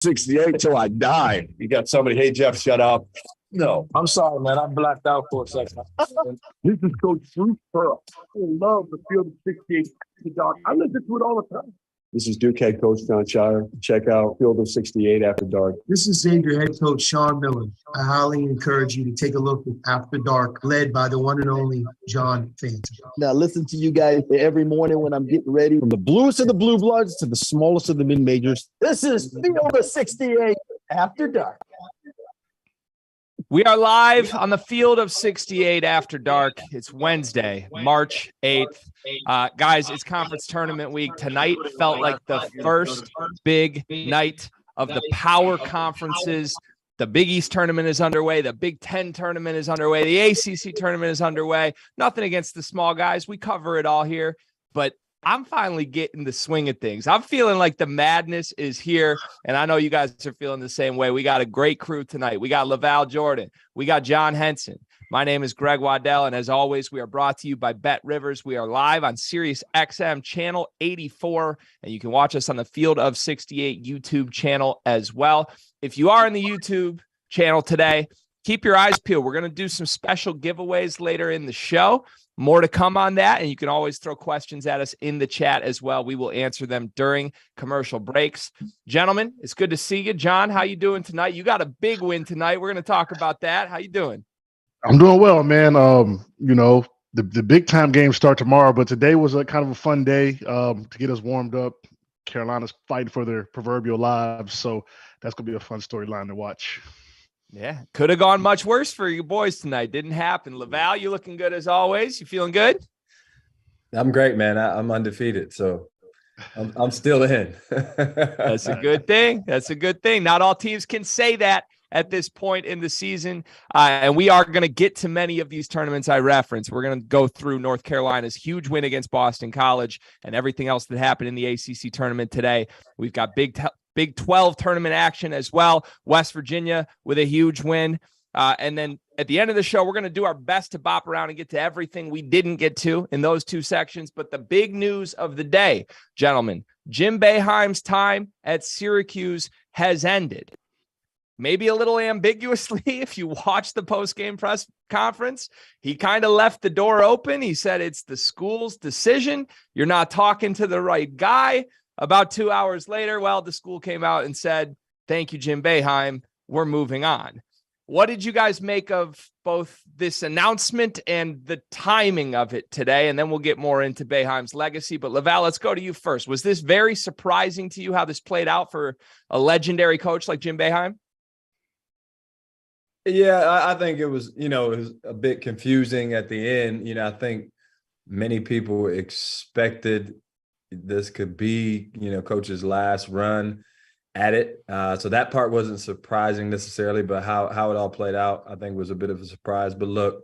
68 till I die. You got somebody, hey, Jeff, shut up. No. I'm sorry, man. I blacked out for a second. This is Coach Bruce Pearl. I love the field of 68. I listen to it all the time. This is Duke head coach John Shire. Check out Field of 68 After Dark. This is Xavier head coach Sean Miller. I highly encourage you to take a look at After Dark, led by the one and only John Henson. Now listen to you guys every morning when I'm getting ready. From the bluest of the blue bloods to the smallest of the mid-majors. This is Field of 68 After Dark. We are live on the Field of 68 After Dark. It's Wednesday, March 8th. Guys, it's conference tournament week. Tonight felt like the first big night of the power conferences. The Big East tournament is underway. The Big Ten tournament is underway. The ACC tournament is underway. Nothing against the small guys. We cover it all here. But I'm finally getting the swing of things. I'm feeling like the madness is here, and I know you guys are feeling the same way. We got a great crew tonight. We got LaVall Jordan. We got John Henson. My name is Greg Waddell, and as always, we are brought to you by Bet Rivers. We are live on Sirius XM channel 84, and you can watch us on the Field of 68 YouTube channel as well. If you are in the YouTube channel today, keep your eyes peeled. We're going to do some special giveaways later in the show. More to come on that, and you can always throw questions at us in the chat as well. We will answer them during commercial breaks. Gentlemen, it's good to see you. John, how you doing tonight? You got a big win tonight. We're going to talk about that. How you doing? I'm doing well, man. The big time games start tomorrow, but today was a kind of a fun day to get us warmed up. Carolina's fighting for their proverbial lives, so that's going to be a fun storyline to watch. Yeah, could have gone much worse for you boys tonight. Didn't happen. LaVall, you looking good as always. You feeling good? I'm great, man. I'm undefeated, so I'm still in. That's a good thing. That's a good thing. Not all teams can say that at this point in the season, and we are going to get to many of these tournaments I referenced. We're going to go through North Carolina's huge win against Boston College and everything else that happened in the ACC tournament today. We've got Big 12 tournament action as well. West Virginia with a huge win. And then at the end of the show, we're going to do our best to bop around and get to everything we didn't get to in those two sections. But the big news of the day, gentlemen, Jim Boeheim's time at Syracuse has ended. Maybe a little ambiguously, if you watch the post-game press conference, he kind of left the door open. He said it's the school's decision. You're not talking to the right guy. About 2 hours later, well, the school came out and said, thank you, Jim Boeheim. We're moving on. What did you guys make of both this announcement and the timing of it today? And then we'll get more into Boeheim's legacy. But LaVall, let's go to you first. Was this very surprising to you how this played out for a legendary coach like Jim Boeheim? Yeah, I think it was, it was a bit confusing at the end. I think many people expected this could be, coach's last run at it. So that part wasn't surprising necessarily, but how it all played out, I think was a bit of a surprise. But look,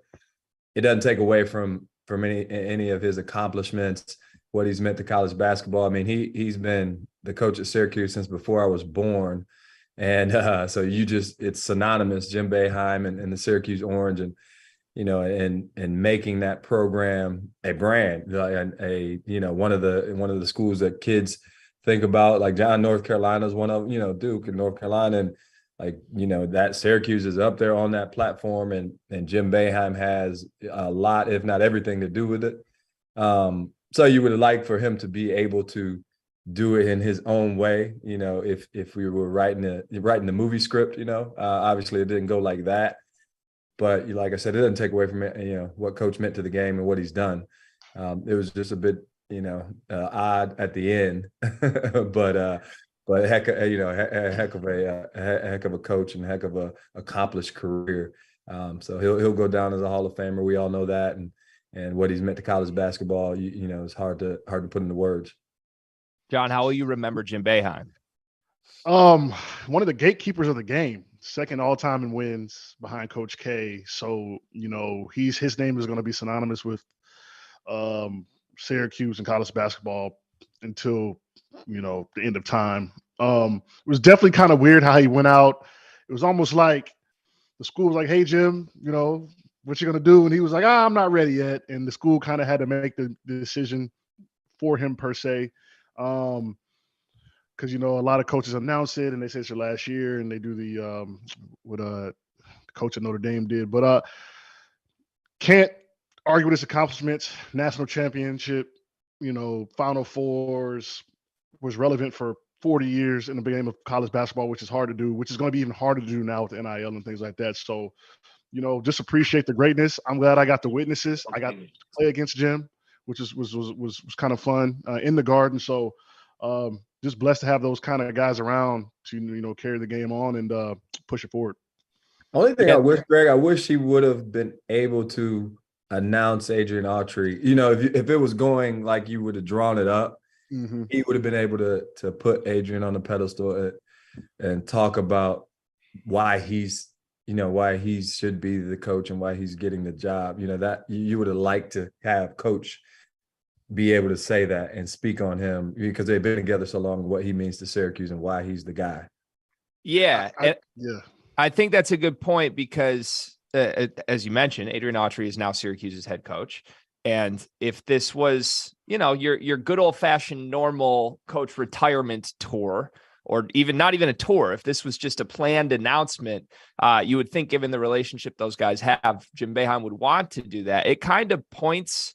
it doesn't take away from any of his accomplishments, what he's meant to college basketball. I mean, he's been the coach at Syracuse since before I was born. And so it's synonymous, Jim Boeheim and the Syracuse Orange, and and making that program a brand, and one of the schools that kids think about, like John, North Carolina is one of, Duke and North Carolina, and that Syracuse is up there on that platform, and Jim Boeheim has a lot, if not everything, to do with it. So you would like for him to be able to do it in his own way, if we were writing the movie script, obviously it didn't go like that. But like I said, it doesn't take away from it, what coach meant to the game and what he's done. It was just a bit, odd at the end, but a heck of a coach and a heck of a accomplished career. So he'll go down as a Hall of Famer. We all know that, and what he's meant to college basketball, is hard to put into words. John, how will you remember Jim Boeheim? One of the gatekeepers of the game. Second all-time in wins behind Coach K. So, his name is going to be synonymous with Syracuse and college basketball until, the end of time. It was definitely kind of weird how he went out. It was almost like the school was like, hey, Jim, what you going to do? And he was like, I'm not ready yet. And the school kind of had to make the decision for him per se. because a lot of coaches announce it and they say it's your last year and they do the what coach at Notre Dame did, but can't argue with his accomplishments. National championship, Final Fours, was relevant for 40 years in the game of college basketball, which is hard to do, which is going to be even harder to do now with NIL and things like that. So, just appreciate the greatness. I'm glad I got to witness this. I got to play against Jim, which was kind of fun in the Garden. So, just blessed to have those kind of guys around to carry the game on and push it forward. Only thing I wish, Greg, I wish he would have been able to announce Adrian Autry. If it was going like you would have drawn it up, he would have been able to put Adrian on the pedestal and talk about why he's, why he should be the coach and why he's getting the job. That you would have liked to have Coach be able to say that and speak on him because they've been together so long, what he means to Syracuse and why he's the guy. Yeah. Yeah. I think that's a good point because, as you mentioned, Adrian Autry is now Syracuse's head coach. And if this was, your good old fashioned normal coach retirement tour, or not even a tour, if this was just a planned announcement, you would think, given the relationship those guys have, Jim Boeheim would want to do that. It kind of points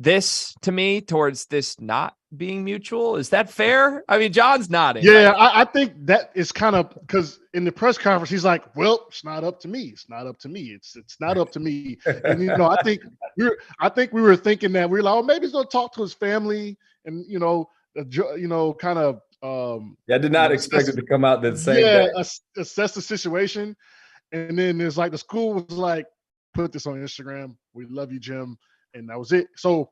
this to me towards this not being mutual. Is that fair? I mean, John's nodding. Yeah, I think that is kind of because in the press conference, he's like, well, it's not up to me. It's not up to me. It's not up to me. And, I think we were thinking that we were like, oh, maybe he's going to talk to his family and, kind of. I did not expect it to come out the same day. Assess the situation. And then it's like the school was like, put this on Instagram. We love you, Jim. And that was it. So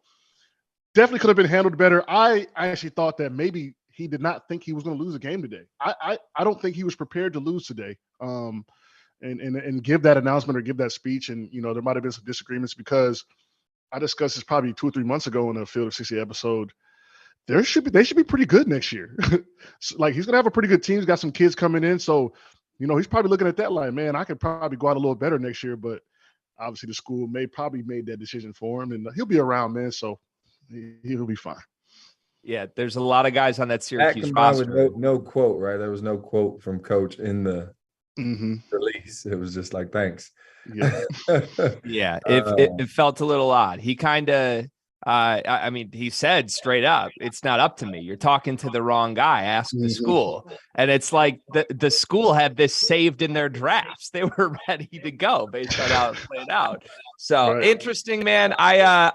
definitely could have been handled better. I actually thought that maybe he did not think he was going to lose a game today. I don't think he was prepared to lose today. And give that announcement or give that speech. And, there might have been some disagreements because I discussed this probably 2 or 3 months ago in a Field of 60 episode. They should be pretty good next year. Like he's going to have a pretty good team. He's got some kids coming in. So, he's probably looking at that like, man, I could probably go out a little better next year, but obviously the school probably made that decision for him and he'll be around, man. So he'll be fine. Yeah. There's a lot of guys on that Syracuse roster. roster. With no quote, right? There was no quote from Coach in the release. It was just like, thanks. Yeah. Yeah. It felt a little odd. He kind of, I mean, he said straight up, it's not up to me. You're talking to the wrong guy. Ask the school. And it's like the school had this saved in their drafts. They were ready to go based on how it played out. So interesting, man. I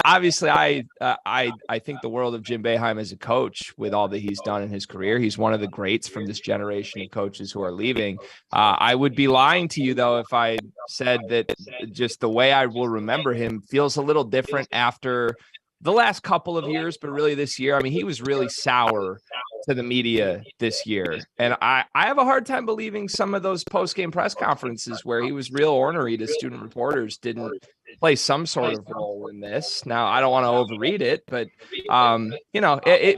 think the world of Jim Boeheim as a coach with all that he's done in his career. He's one of the greats from this generation of coaches who are leaving. I would be lying to you, though, if I said that just the way I will remember him feels a little different after the last couple of years, but really this year. I mean, he was really sour to the media this year. And I have a hard time believing some of those post-game press conferences where he was real ornery to student reporters didn't play some sort of role in this. Now, I don't want to overread it, but,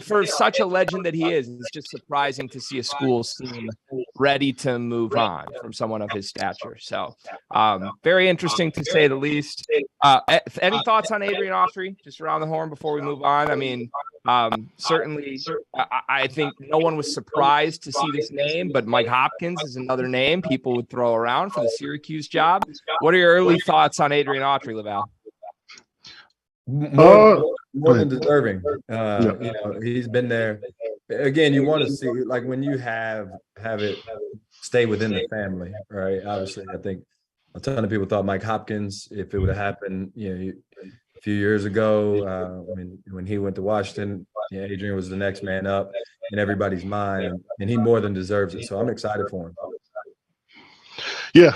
for such a legend that he is, it's just surprising to see a school seem ready to move on from someone of his stature. So very interesting to say the least. Any thoughts on Adrian Autry, just around the horn before we move on? I mean, certainly, I think no one was surprised to see this name, but Mike Hopkins is another name people would throw around for the Syracuse job. What are your early thoughts on Adrian Autry, LaVall? More than deserving. He's been there. Again, you want to see, like, when you have it stay within the family, right? Obviously, I think a ton of people thought Mike Hopkins, if it would have happened, a few years ago, when he went to Washington, Adrian was the next man up in everybody's mind, and he more than deserves it. So I'm excited for him. Yeah,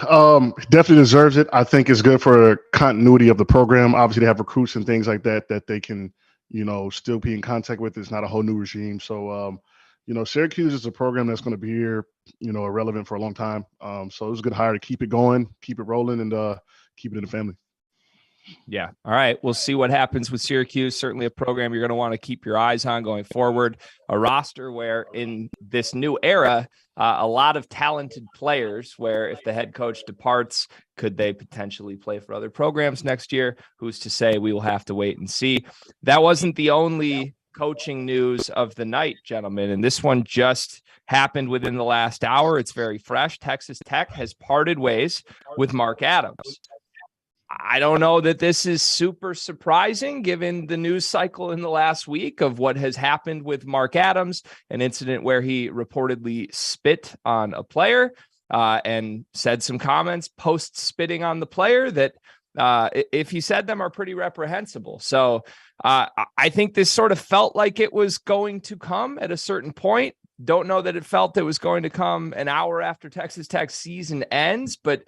definitely deserves it. I think it's good for continuity of the program. Obviously, they have recruits and things like that they can, still be in contact with. It's not a whole new regime. So, Syracuse is a program that's going to be here, relevant for a long time. So it was a good hire to keep it going, keep it rolling, and keep it in the family. Yeah. All right. We'll see what happens with Syracuse. Certainly a program you're going to want to keep your eyes on going forward. A roster where in this new era, a lot of talented players where if the head coach departs, could they potentially play for other programs next year? Who's to say? We will have to wait and see. That wasn't the only coaching news of the night, gentlemen. And this one just happened within the last hour. It's very fresh. Texas Tech has parted ways with Mark Adams. I don't know that this is super surprising given the news cycle in the last week of what has happened with Mark Adams, an incident where he reportedly spit on a player and said some comments post spitting on the player that if he said them are pretty reprehensible. So I think this sort of felt like it was going to come at a certain point. Don't know that it felt it was going to come an hour after Texas Tech season ends. But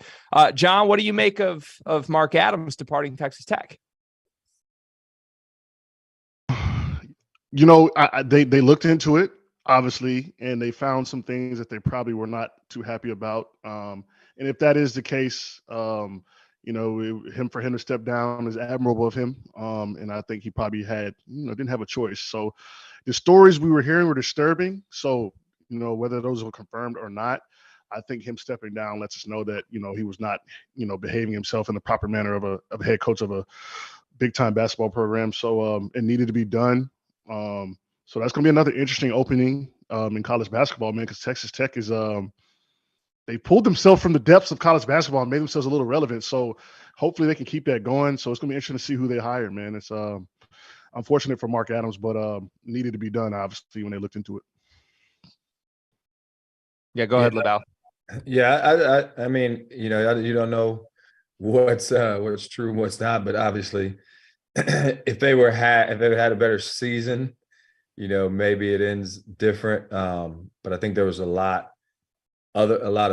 John, what do you make of Mark Adams departing Texas Tech? You know, they looked into it, obviously, and they found some things that they probably were not too happy about. And if that is the case, you know, for him to step down is admirable of him. And I think he probably didn't have a choice. So the stories we were hearing were disturbing. So, you know, whether those were confirmed or not, I think him stepping down lets us know that, you know, he was not, you know, behaving himself in the proper manner of a head coach of a big time basketball program. So it needed to be done. So that's going to be another interesting opening in college basketball, man, because Texas Tech is they pulled themselves from the depths of college basketball and made themselves a little relevant. So hopefully they can keep that going. So it's going to be interesting to see who they hire, man. It's unfortunate for Mark Adams, but needed to be done, obviously, when they looked into it. Yeah, go ahead, LaVall. Yeah, I mean, you know, you don't know what's true and what's not, but obviously, if they had a better season, you know, maybe it ends different. But I think there was a lot of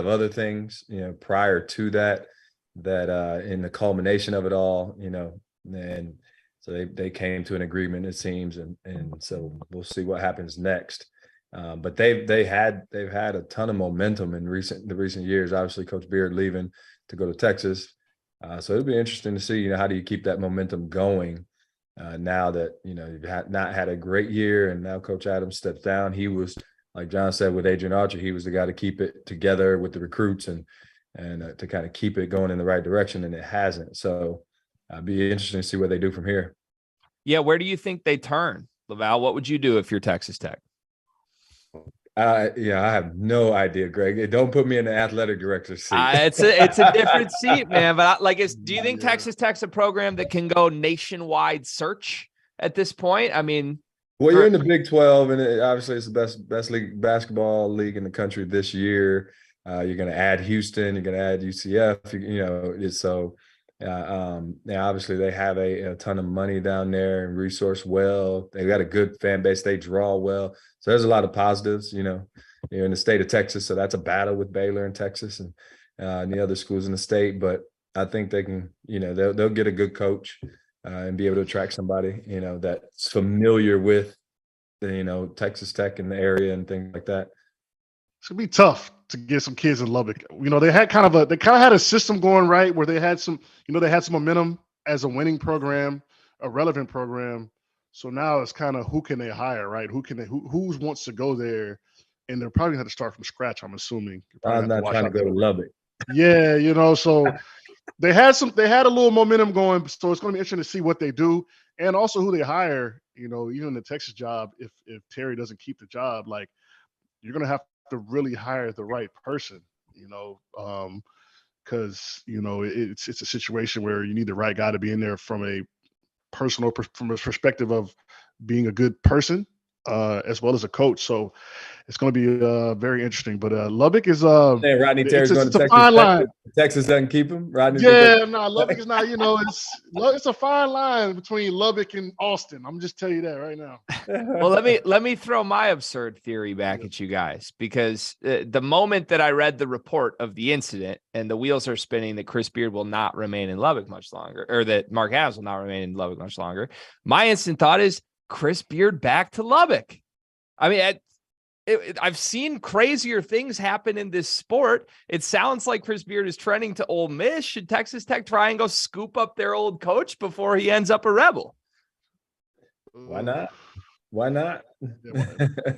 other things, you know, prior to that in the culmination of it all, you know, and so they came to an agreement, it seems, and so we'll see what happens next. But they've had a ton of momentum in the recent years. Obviously, Coach Beard leaving to go to Texas, so it'll be interesting to see, you know, how do you keep that momentum going now that, you know, you've not had a great year, and now Coach Adams steps down. He was, like John said, with Adrian Archer, he was the guy to keep it together with the recruits and to kind of keep it going in the right direction, and it hasn't. So it'd be interesting to see what they do from here. Yeah, where do you think they turn, LaVall? What would you do if you're Texas Tech? I have no idea, Greg. Don't put me in the athletic director's seat. It's a different seat, man. But do you think Texas Tech's a program that can go nationwide search at this point? I mean, well, you're in the Big 12, and obviously it's the best league basketball league in the country this year. You're going to add Houston. You're going to add UCF. You know, so now obviously they have a ton of money down there and resource well. They've got a good fan base. They draw well. So there's a lot of positives. You know, you're in the state of Texas, so that's a battle with Baylor and Texas and the other schools in the state. But I think they can, you know, they'll get a good coach and be able to attract somebody, you know, that's familiar with the, you know, Texas Tech in the area and things like that. It's gonna be tough to get some kids in Lubbock. You know, they kind of had a system going right where they had some momentum as a winning program, a relevant program. So now it's kind of who can they hire, right? Who wants to go there, and they're probably gonna have to start from scratch. I'm assuming. I'm not trying to go to Lubbock. Yeah, you know, so they had a little momentum going. So it's gonna be interesting to see what they do, and also who they hire. You know, even the Texas job, if Terry doesn't keep the job, like, you're gonna have to really hire the right person, you know, because, you know, it's a situation where you need the right guy to be in there from a perspective of being a good person as well as a coach. So it's going to be very interesting. But Lubbock is Rodney Terry's going to Texas. Fine line. Texas doesn't keep him. Rodney. Yeah, no, Lubbock is not. You know, it's a fine line between Lubbock and Austin. I'm just telling you that right now. Well, let me throw my absurd theory back at you guys, because the moment that I read the report of the incident and the wheels are spinning that Chris Beard will not remain in Lubbock much longer, or that Mark Adams will not remain in Lubbock much longer, my instant thought is Chris Beard back to Lubbock. I mean, I've seen crazier things happen in this sport. It sounds like Chris Beard is trending to Ole Miss. Should Texas Tech try and go scoop up their old coach before he ends up a Rebel? Why not? Why not?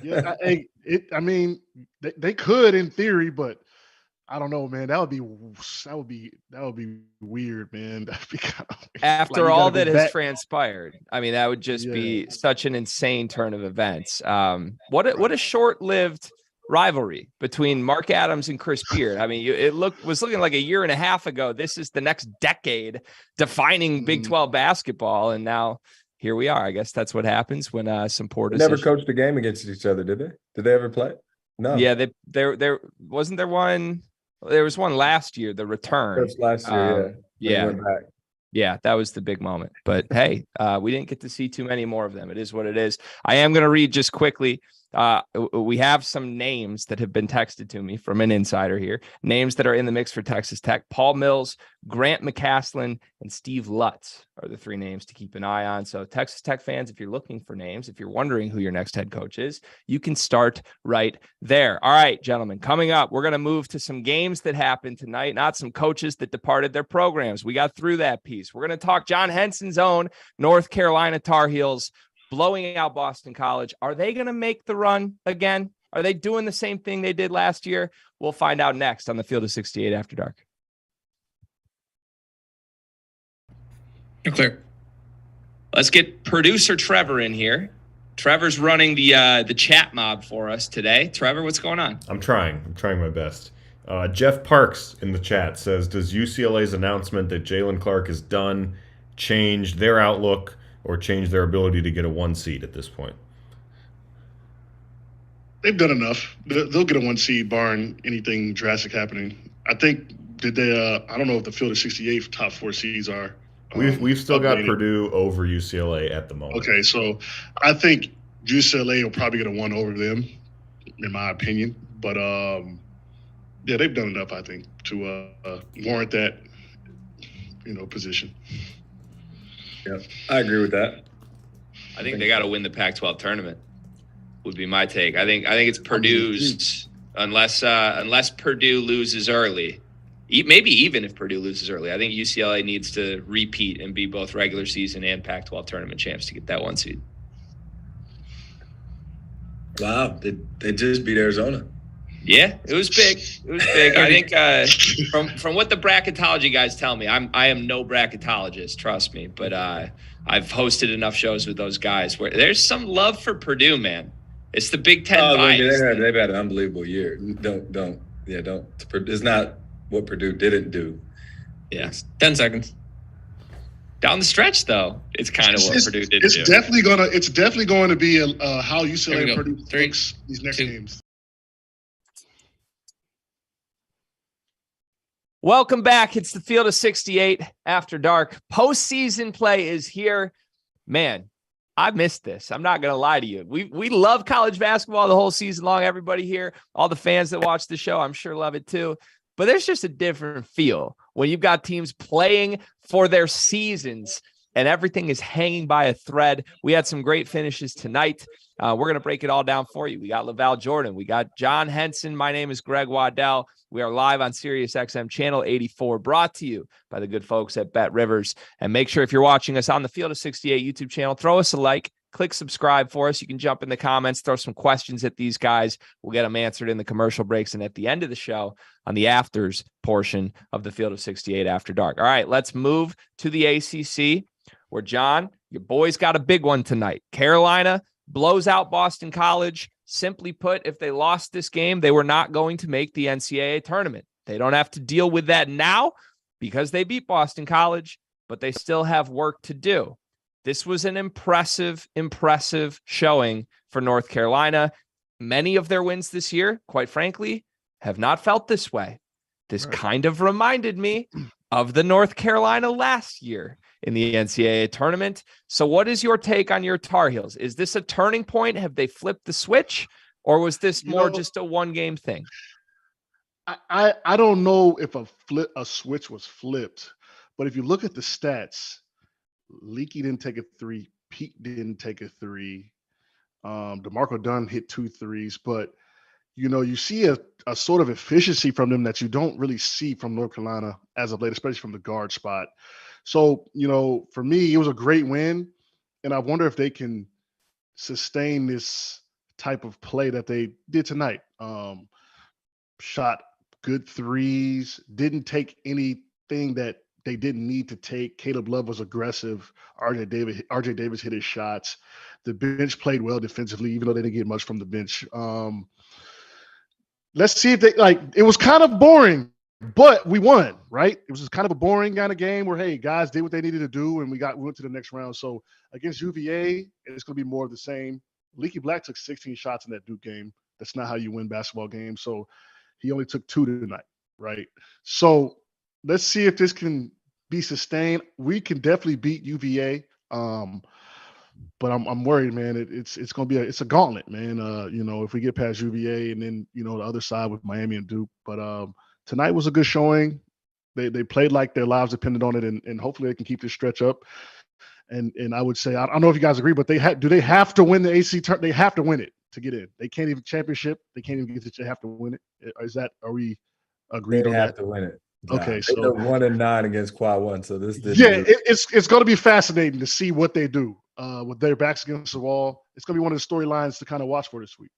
Yeah, I mean, they could in theory, but I don't know, man. That would be weird, man. That'd be kind of weird. After all that has transpired. I mean, that would just be such an insane turn of events. What a short-lived rivalry between Mark Adams and Chris Beard. I mean, was looking like a year and a half ago. This is the next decade defining Big 12 basketball. And now here we are. I guess that's what happens when some poor They decisions. never coached a game against each other, did they? Did they ever play? No. Yeah, there wasn't there one. There was one last year, the return. That's last year, yeah. Went back. Yeah, that was the big moment. But hey, we didn't get to see too many more of them. It is what it is. I am going to read just quickly. We have some names that have been texted to me from an insider here. Names that are in the mix for Texas Tech. Paul Mills, Grant McCaslin, and Steve Lutz are the three names to keep an eye on. So Texas Tech fans, if you're looking for names, if you're wondering who your next head coach is, you can start right there. All right, gentlemen, coming up, we're going to move to some games that happened tonight, not some coaches that departed their programs. We got through that piece. We're going to talk John Henson's own North Carolina Tar Heels blowing out Boston College. Are they going to make the run again? Are they doing the same thing they did last year? We'll find out next on the Field of 68 After Dark. You're clear. Let's get producer Trevor in here. Trevor's running the chat mob for us today. Trevor, what's going on? I'm trying my best. Jeff Parks in the chat says, does UCLA's announcement that Jalen Clark is done change their outlook or change their ability to get a 1 seed at this point? They've done enough. They'll get a 1 seed barring anything drastic happening. I think, I don't know if the Field of 68 top 4 seeds are. We've still got Purdue over UCLA at the moment. Okay, so I think UCLA will probably get a 1 over them, in my opinion. But, yeah, they've done enough, I think, to warrant that, position. Yeah, I agree with that. I think they got to win the Pac-12 tournament. Would be my take. I think it's Purdue's unless Purdue loses early. Maybe even if Purdue loses early, I think UCLA needs to repeat and be both regular season and Pac-12 tournament champs to get that 1 seed. Wow, they just beat Arizona. Yeah, it was big. I think from what the bracketology guys tell me, I am no bracketologist, trust me, but I've hosted enough shows with those guys where there's some love for Purdue, man. It's the Big Ten bias. They've had an unbelievable year. Don't. It's not what Purdue didn't do. Yeah, 10 seconds. Down the stretch, though, it's kind of what Purdue didn't do. It's definitely going to be how UCLA and Purdue thinks these next games. Welcome back. It's the Field of 68 After Dark. Postseason play is here. Man, I missed this. I'm not going to lie to you. We love college basketball the whole season long. Everybody here, all the fans that watch the show, I'm sure love it too. But there's just a different feel when you've got teams playing for their seasons and everything is hanging by a thread. We had some great finishes tonight. We're going to break it all down for you. We got LaVall Jordan. We got John Henson. My name is Greg Waddell. We are live on Sirius XM Channel 84, brought to you by the good folks at Bet Rivers. And make sure if you're watching us on the Field of 68 YouTube channel, throw us a like, click subscribe for us. You can jump in the comments, throw some questions at these guys. We'll get them answered in the commercial breaks and at the end of the show on the afters portion of the Field of 68 After Dark. All right, let's move to the ACC where, John, your boys got a big one tonight. Carolina blows out Boston College. Simply put, if they lost this game, they were not going to make the NCAA tournament. They don't have to deal with that now because they beat Boston College, but they still have work to do. This was an impressive showing for North Carolina. Many of their wins this year, quite frankly, have not felt this way. This kind of reminded me of the North Carolina last year in the NCAA tournament. So what is your take on your Tar Heels? Is this a turning point? Have they flipped the switch, or was this more just a one-game thing? I don't know if a switch was flipped, but if you look at the stats, Leaky didn't take a 3, Pete didn't take a 3, DeMarco Dunn hit 2 threes, but you see a sort of efficiency from them that you don't really see from North Carolina as of late, especially from the guard spot. So, for me, it was a great win, and I wonder if they can sustain this type of play that they did tonight. Shot good threes, didn't take anything that they didn't need to take. Caleb Love was aggressive. RJ Davis hit his shots. The bench played well defensively, even though they didn't get much from the bench. let's see if they it was kind of boring, but we won, right? It was just kind of a boring kind of game where, hey, guys did what they needed to do and we went to the next round. So against UVA, it's going to be more of the same. Leaky Black took 16 shots in that Duke game. That's not how you win basketball games. So he only took 2 tonight, right? So let's see if this can be sustained. We can definitely beat UVA. But I'm worried, man. It's going to be a gauntlet, man. If we get past UVA and then, the other side with Miami and Duke. But tonight was a good showing. They played like their lives depended on it, and hopefully they can keep this stretch up. And I would say, I don't know if you guys agree, but do they have to win the AC tournament? They have to win it to get in. They can't even championship. They can't even get it. They have to win it. Are we agreed on that? They have to win it. Okay, they so 1-9 against Quad 1. So this it's going to be fascinating to see what they do with their backs against the wall. It's going to be one of the storylines to kind of watch for this week.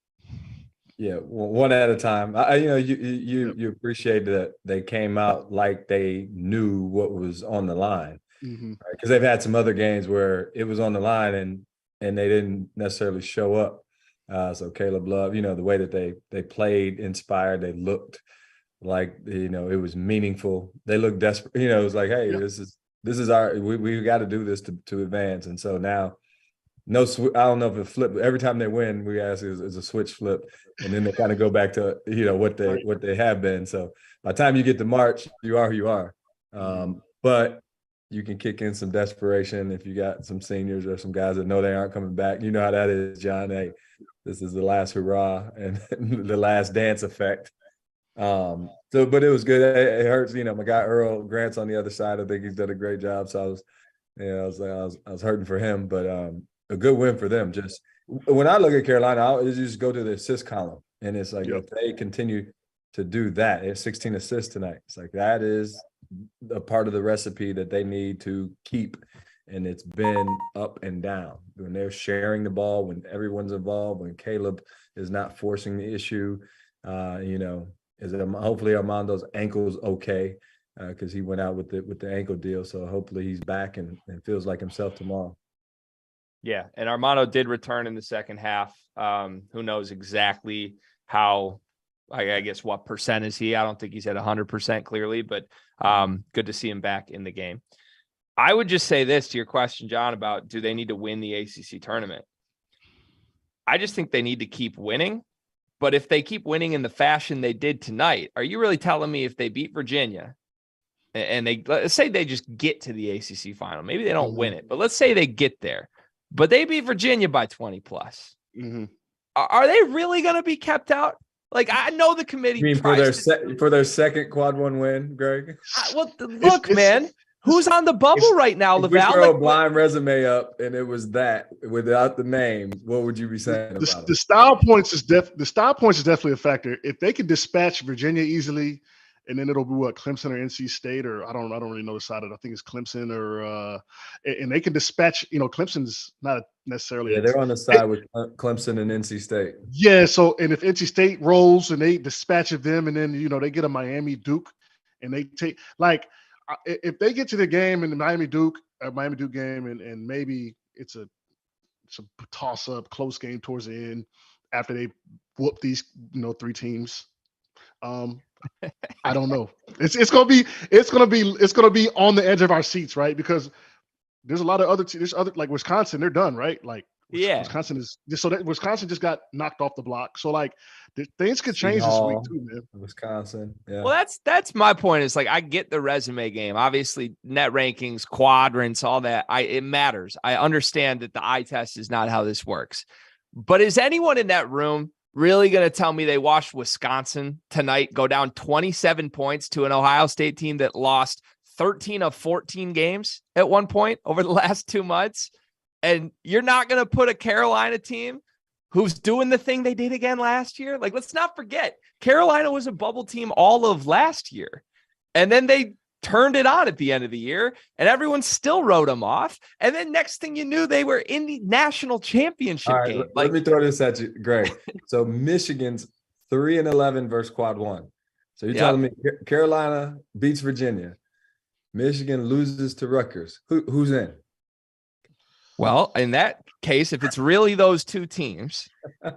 Yeah, one at a time. You appreciate that they came out like they knew what was on the line, because they've had some other games where it was on the line and they didn't necessarily show up. So Caleb Love, the way that they played, inspired, they looked like it was meaningful. They looked desperate. It was like, hey, this is our we got to do this to advance. And so now, I don't know if it flipped. Every time they win, we ask is a switch flip, and then they kind of go back to what they have been. So by the time you get to March, you are who you are. But you can kick in some desperation if you got some seniors or some guys that know they aren't coming back. You know how that is, John. Hey, this is the last hurrah and the last dance effect. But it was good. It hurts, my guy Earl Grant's on the other side. I think he's done a great job. So I was hurting for him, but a good win for them. Just when I look at Carolina, I just go to the assist column, and it's like if they continue to do that, they have 16 assists tonight. It's like that is a part of the recipe that they need to keep, and it's been up and down when they're sharing the ball, when everyone's involved, when Caleb is not forcing the issue. Hopefully Armando's ankle's okay, because he went out with the ankle deal. So hopefully he's back and feels like himself tomorrow. Yeah, and Armando did return in the second half. Who knows exactly how, I guess, what percent is he? I don't think he's at 100% clearly, but good to see him back in the game. I would just say this to your question, John, about do they need to win the ACC tournament? I just think they need to keep winning. But if they keep winning in the fashion they did tonight, are you really telling me if they beat Virginia and let's say they just get to the ACC final, maybe they don't win it, but let's say they get there, but they beat Virginia by 20 plus. Are they really going to be kept out? Like, I know the committee. You mean for their second Quad 1 win, Greg? Look, man, who's on the bubble right now, LaVall? If we throw a blind resume up and it was that without the names, what would you be saying about it? The style points is definitely a factor. If they can dispatch Virginia easily, and then it'll be Clemson or NC State, or I don't really know the side of it. I think it's Clemson and they can dispatch. Clemson's not necessarily. Yeah, they're on the side with Clemson and NC State. Yeah, so and if NC State rolls and they dispatch of them, and then they get a Miami Duke, and they take if they get to the game in the Miami Duke game, and maybe it's a toss up close game towards the end after they whoop these 3 teams. I don't know. It's gonna be on the edge of our seats, right? Because there's a lot of there's other like Wisconsin, they're done, right? Like Wisconsin is just Wisconsin just got knocked off the block. So like things could change this week too, man. Wisconsin. Yeah. Well, that's my point. Is like I get the resume game. Obviously, net rankings, quadrants, all that. It matters. I understand that the eye test is not how this works. But is anyone in that room really going to tell me they watched Wisconsin tonight go down 27 points to an Ohio State team that lost 13 of 14 games at one point over the last 2 months? And you're not going to put a Carolina team who's doing the thing they did again last year? Like, let's not forget, Carolina was a bubble team all of last year. And then they turned it on at the end of the year, and everyone still wrote them off. And then next thing you knew, they were in the national championship game. Let me throw this at you, Greg. So Michigan's 3-11 versus Quad 1. So you're telling me Carolina beats Virginia, Michigan loses to Rutgers. Who's in? Well, in that case, if it's really those 2 teams,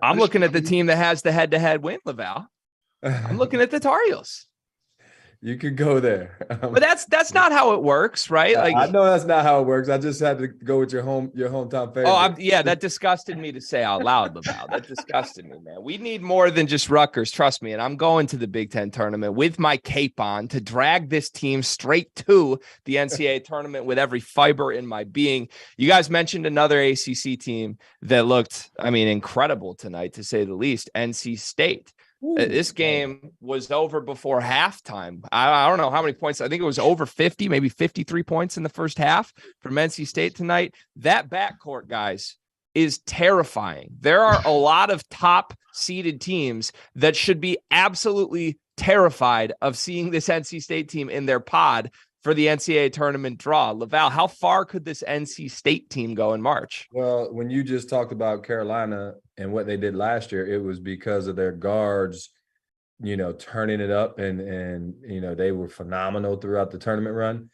I'm looking at the team that has the head-to-head win, LaVall. I'm looking at the Tar Heels. You could go there. But that's not how it works, right? Like, I know that's not how it works. I just had to go with your hometown favorite. oh, yeah, that disgusted me to say out loud, LaVall. That disgusted me, man. We need more than just Rutgers, trust me. And I'm going to the Big Ten tournament with my cape on to drag this team straight to the NCAA tournament with every fiber in my being. You guys mentioned another ACC team that looked, I mean, incredible tonight, to say the least, NC State. This game was over before halftime. I don't know how many points. I think it was over 50, maybe 53 points in the first half from NC State tonight. That backcourt, guys, is terrifying. There are a lot of top seeded teams that should be absolutely terrified of seeing this NC State team in their pod for the NCAA tournament draw. LaVall, how far could this NC State team go in March? Well, when you just talked about Carolina and what they did last year, it was because of their guards, turning it up and they were phenomenal throughout the tournament run.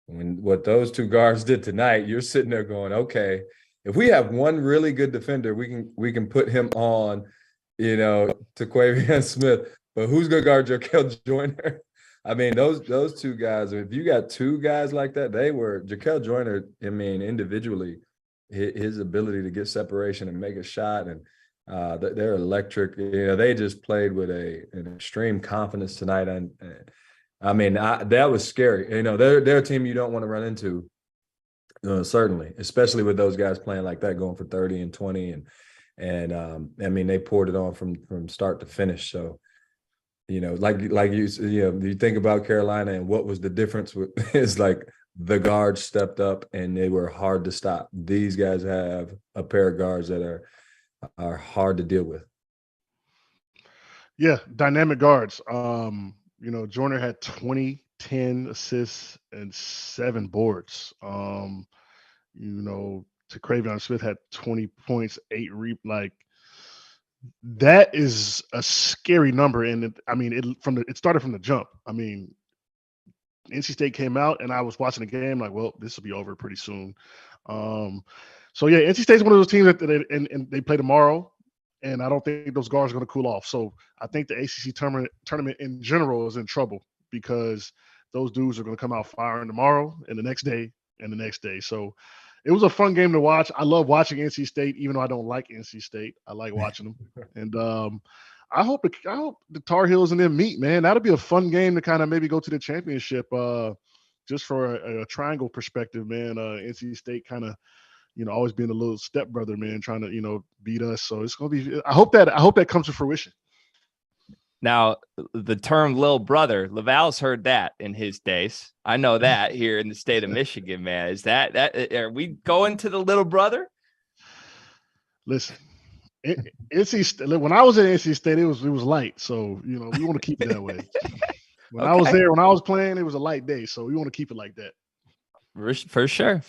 What those two guards did tonight, you're sitting there going, okay, if we have one really good defender, we can put him on, to Quavian Smith. But who's going to guard Jaquel Joyner? I mean, those two guys, if you got two guys like that, Jaquel Joyner, I mean, individually, his ability to get separation and make a shot, and they're electric. They just played with an extreme confidence tonight. And I mean, that was scary. They're a team you don't want to run into, certainly, especially with those guys playing like that, going for 30 and 20. And I mean, they poured it on from start to finish. So, you think about Carolina and what was the difference is like the guards stepped up and they were hard to stop. These guys have a pair of guards that are hard to deal with. Yeah, dynamic guards. Joyner had 20, 10 assists, and 7 boards. Cravion Smith had 20 points, 8 that is a scary number. And it started from the jump. I mean, NC State came out and I was watching the game like, well, this will be over pretty soon. So yeah, NC State's one of those teams that they play tomorrow, and I don't think those guards are going to cool off. So I think the ACC tournament in general is in trouble because those dudes are going to come out firing tomorrow and the next day and the next day. So it was a fun game to watch. I love watching NC State, even though I don't like NC State. I like watching them. And I hope the Tar Heels and them meet, man. That'll be a fun game to kind of maybe go to the championship just for a triangle perspective, man. NC State kind of, always being a little stepbrother, man, trying to, beat us. So it's going to be – I hope that comes to fruition. Now, the term "little brother," LaVall's heard that in his days. I know that here in the state of Michigan, man. Is that are we going to the little brother? Listen, when I was at NC State, it was light. So we want to keep it that way. When I was there, when I was playing, it was a light day. So we want to keep it like that. For sure.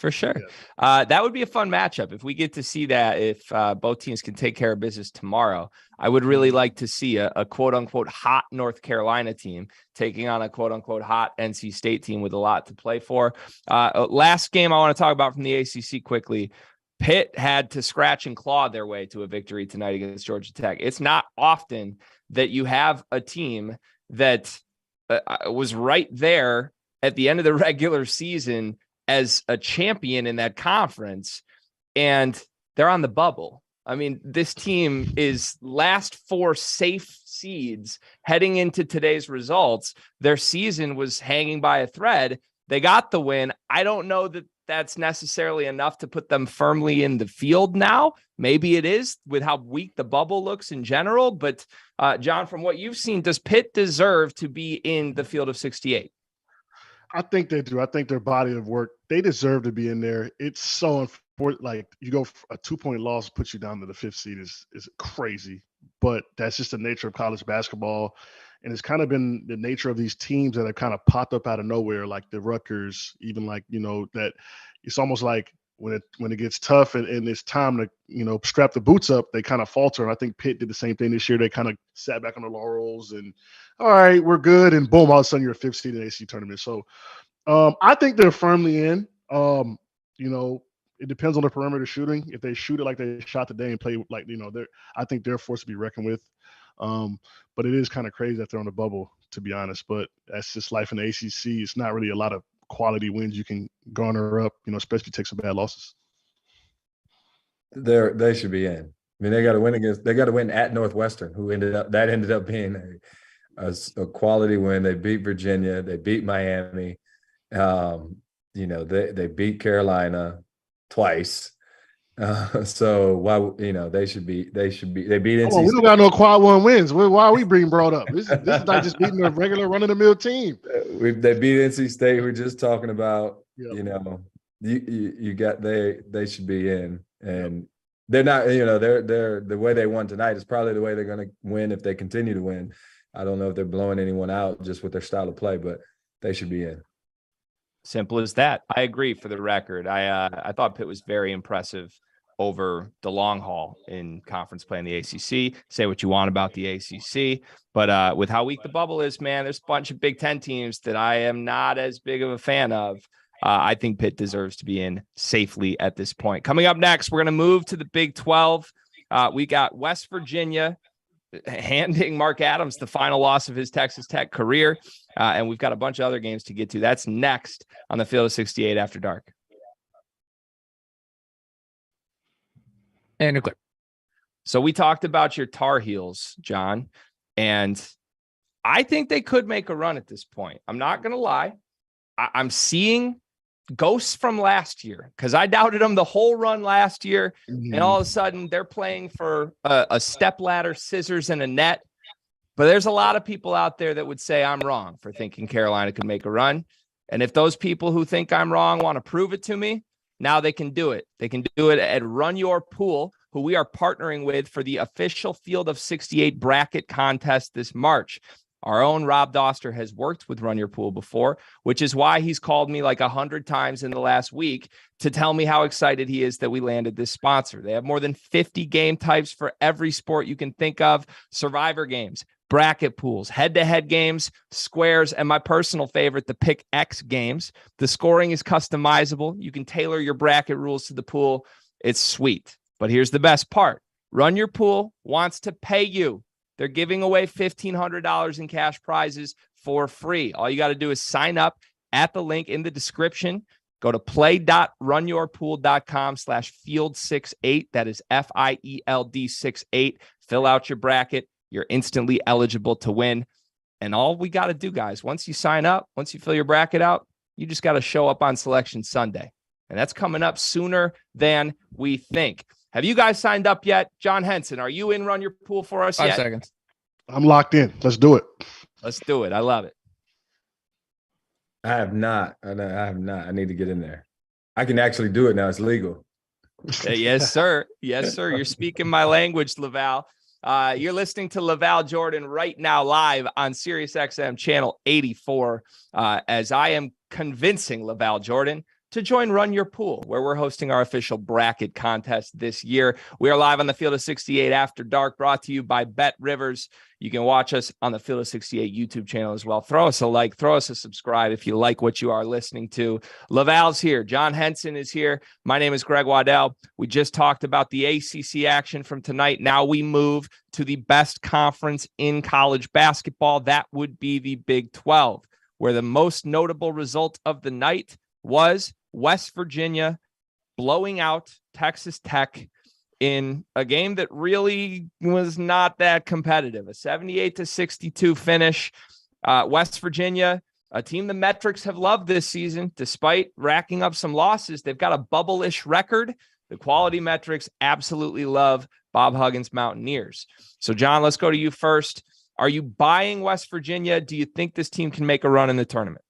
Yeah. That would be a fun matchup if we get to see that. If both teams can take care of business tomorrow, I would really like to see a quote unquote hot North Carolina team taking on a quote unquote hot NC State team with a lot to play for. Last game I want to talk about from the ACC quickly. Pitt had to scratch and claw their way to a victory tonight against Georgia Tech. It's not often that you have a team that was right there at the end of the regular season as a champion in that conference, and they're on the bubble. I mean, this team is last 4 safe seeds heading into today's results. Their season was hanging by a thread. They got the win. I don't know that that's necessarily enough to put them firmly in the field now. Maybe it is with how weak the bubble looks in general. But John, from what you've seen, does Pitt deserve to be in the field of 68? I think they do. I think their body of work, they deserve to be in there. It's so unfortunate. Like, you go for a 2-point loss, puts you down to the 5th seed is crazy. But that's just the nature of college basketball. And it's kind of been the nature of these teams that have kind of popped up out of nowhere, like the Rutgers, even like, that it's almost like when it gets tough and it's time to, strap the boots up, they kind of falter. And I think Pitt did the same thing this year. They kind of sat back on the laurels and, all right, we're good. And boom, all of a sudden you're a 5th seed in the ACC tournament. So I think they're firmly in. It depends on the perimeter shooting. If they shoot it like they shot today and play like, I think they're a force to be reckoned with. But it is kind of crazy that they're on the bubble, to be honest. But that's just life in the ACC. It's not really a lot of quality wins you can garner up, especially if you take some bad losses. They should be in. I mean, they got to win at Northwestern, who ended up being a quality win. They beat Virginia, they beat Miami, they beat Carolina twice. So why they beat NC we don't got no quad one wins. Why are we being brought up? This is not just beating a regular run of the mill team. They beat NC State. We're just talking about. Yep. They should be in, and they're not. They're the way they won tonight is probably the way they're going to win if they continue to win. I don't know if they're blowing anyone out just with their style of play, but they should be in. Simple as that. I agree. For the record, I thought Pitt was very impressive over the long haul in conference play in the ACC. Say what you want about the ACC, but with how weak the bubble is, man, there's a bunch of Big Ten teams that I am not as big of a fan of. I think Pitt deserves to be in safely at this point. Coming up next, we're going to move to the Big 12. We got West Virginia handing Mark Adams the final loss of his Texas Tech career, and we've got a bunch of other games to get to. That's next on the Field of 68 After Dark. And nuclear. So we talked about your Tar Heels, John, and I think they could make a run at this point. I'm not going to lie. I'm seeing ghosts from last year because I doubted them the whole run last year. And all of a sudden they're playing for a step ladder, scissors, and a net. But there's a lot of people out there that would say I'm wrong for thinking Carolina could make a run. And if those people who think I'm wrong want to prove it to me, now they can do it. They can do it at Run Your Pool, who we are partnering with for the official Field of 68 bracket contest this March. Our own Rob Doster has worked with Run Your Pool before, which is why he's called me like 100 times in the last week to tell me how excited he is that we landed this sponsor. They have more than 50 game types for every sport you can think of: survivor games, bracket pools, head-to-head games, squares, and my personal favorite, the Pick X games. The scoring is customizable. You can tailor your bracket rules to the pool. It's sweet. But here's the best part. Run Your Pool wants to pay you. They're giving away $1,500 in cash prizes for free. All you got to do is sign up at the link in the description. Go to play.runyourpool.com/field68. That is FIELD 68. Fill out your bracket. You're instantly eligible to win. And all we got to do, guys, once you sign up, once you fill your bracket out, you just got to show up on Selection Sunday. And that's coming up sooner than we think. Have you guys signed up yet? John Henson, are you in Run Your Pool for us 5 yet? seconds. I'm locked in. Let's do it. Let's do it. I love it. I have not. I have not. I need to get in there. I can actually do it now. It's legal. Yes, sir. Yes, sir. You're speaking my language, LaVall. You're listening to LaVall Jordan right now live on SiriusXM channel 84 as I am convincing LaVall Jordan to join Run Your Pool, where we're hosting our official bracket contest this year. We are live on the Field of 68 After Dark, brought to you by Bet Rivers. You can watch us on the Field of 68 YouTube channel as well. Throw us a like, throw us a subscribe if you like what you are listening to. LaVall's here. John Henson is here. My name is Greg Waddell. We just talked about the ACC action from tonight. Now we move to the best conference in college basketball. That would be the Big 12, where the most notable result of the night was West Virginia blowing out Texas Tech in a game that really was not that competitive. A 78-62 finish. West Virginia, a team the metrics have loved this season, despite racking up some losses. They've got a bubble-ish record. The quality metrics absolutely love Bob Huggins Mountaineers. So, John, let's go to you first. Are you buying West Virginia? Do you think this team can make a run in the tournament?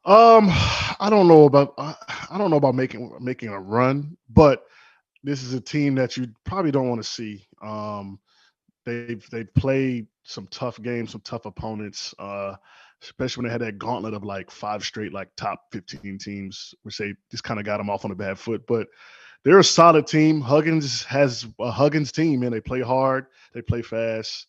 I don't know about making a run, but this is a team that you probably don't want to see. They've played some tough games, some tough opponents, especially when they had that gauntlet of like 5 straight like top 15 teams, which they just kind of got them off on a bad foot. But they're a solid team. Huggins has a Huggins team, and they play hard, they play fast.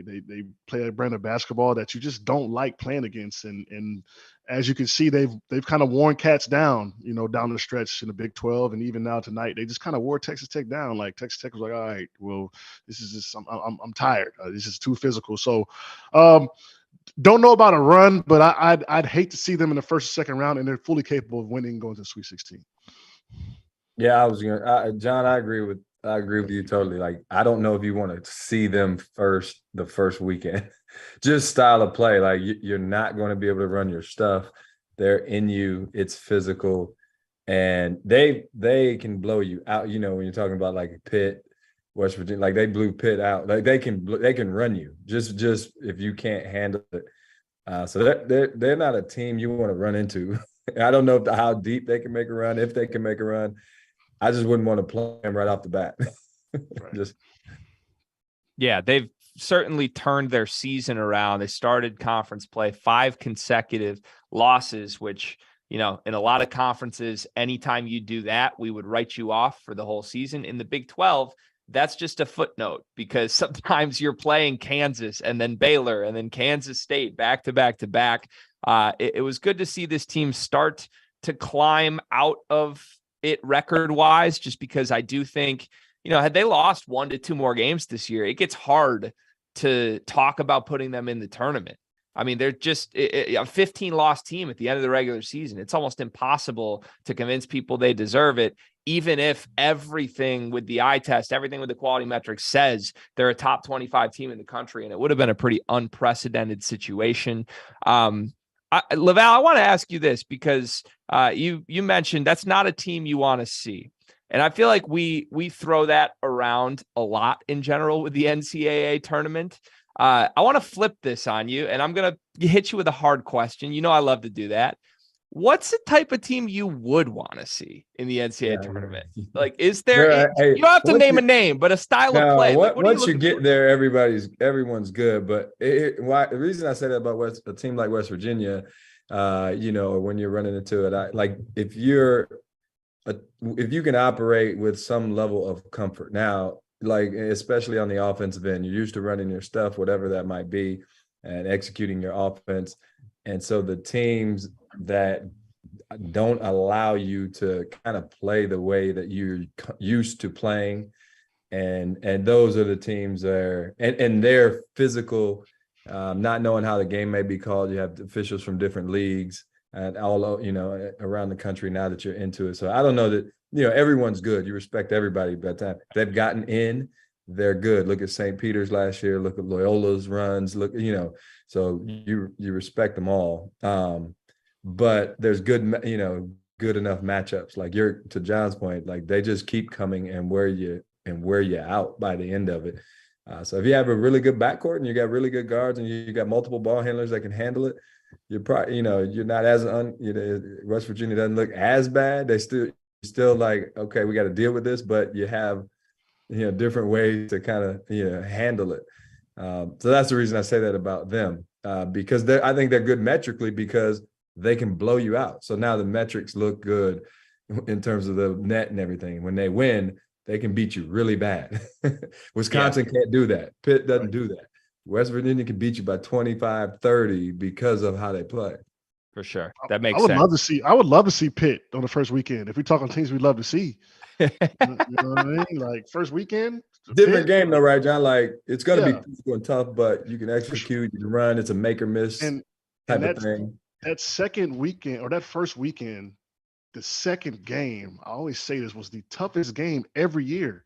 They play a brand of basketball that you just don't like playing against. And as you can see, they've kind of worn cats down, down the stretch in the Big 12, and even now tonight, they just kind of wore Texas Tech down. Like Texas Tech was like, all right, well, this is just I'm tired. This is too physical. So, don't know about a run, but I'd hate to see them in the first or second round, and they're fully capable of winning, going to the Sweet 16. Yeah, John, I agree with you totally. Like, I don't know if you want to see them the first weekend. Just style of play. Like, you're not going to be able to run your stuff. They're in you. It's physical, and they can blow you out. When you're talking about like Pitt, West Virginia, like they blew Pitt out. Like they can run you. Just if you can't handle it. So they're not a team you want to run into. I don't know how deep they can make a run, if they can make a run. I just wouldn't want to play them right off the bat. Yeah, they've certainly turned their season around. They started conference play 5 consecutive losses, which, in a lot of conferences, anytime you do that, we would write you off for the whole season. In the Big 12, that's just a footnote, because sometimes you're playing Kansas and then Baylor and then Kansas State back to back to back. It was good to see this team start to climb out of it record-wise, just because I do think, had they lost 1 to 2 more games this year, it gets hard to talk about putting them in the tournament. I mean, they're just a 15-loss team at the end of the regular season. It's almost impossible to convince people they deserve it, even if everything with the eye test, everything with the quality metrics says they're a top 25 team in the country, and it would have been a pretty unprecedented situation. LaVall, I want to ask you this, because you mentioned that's not a team you want to see. And I feel like we throw that around a lot in general with the NCAA tournament. I want to flip this on you, and I'm going to hit you with a hard question. I love to do that. What's the type of team you would want to see in the NCAA tournament? Like, is there, you don't have to name a name, but a style of play. Once you get there, everyone's good. But the reason I say that about a team like West Virginia, when you're running into it, if you can operate with some level of comfort now, like especially on the offensive end, you're used to running your stuff, whatever that might be, and executing your offense. And so the teams that don't allow you to kind of play the way that you're used to playing, and those are the teams there, and they're physical, not knowing how the game may be called. You have officials from different leagues and all around the country now that you're into it. So I don't know that everyone's good. You respect everybody, but they've gotten in. They're good. Look at St. Peter's last year. Look at Loyola's runs. So you respect them all. But there's good enough matchups. Like to John's point, like they just keep coming and wear you out by the end of it. So if you have a really good backcourt and you got really good guards and you got multiple ball handlers that can handle it, you're probably, you're not as West Virginia doesn't look as bad. They still like, okay, we got to deal with this, but you have different ways to kind of handle it. So that's the reason I say that about them, because I think they're good metrically because they can blow you out. So now the metrics look good in terms of the net and everything. When they win, they can beat you really bad. Wisconsin can't do that. Pitt doesn't do that. West Virginia can beat you by 25, 30 because of how they play. For sure. That makes sense. I would love to see Pitt on the first weekend. If we talk on teams we'd love to see. You know what I mean? Like first weekend. Different game though, right, John? Like it's gonna be physical and tough, but you can execute, you can run, it's a make or miss type of thing. That second weekend or that first weekend, the second game, I always say this, was the toughest game every year.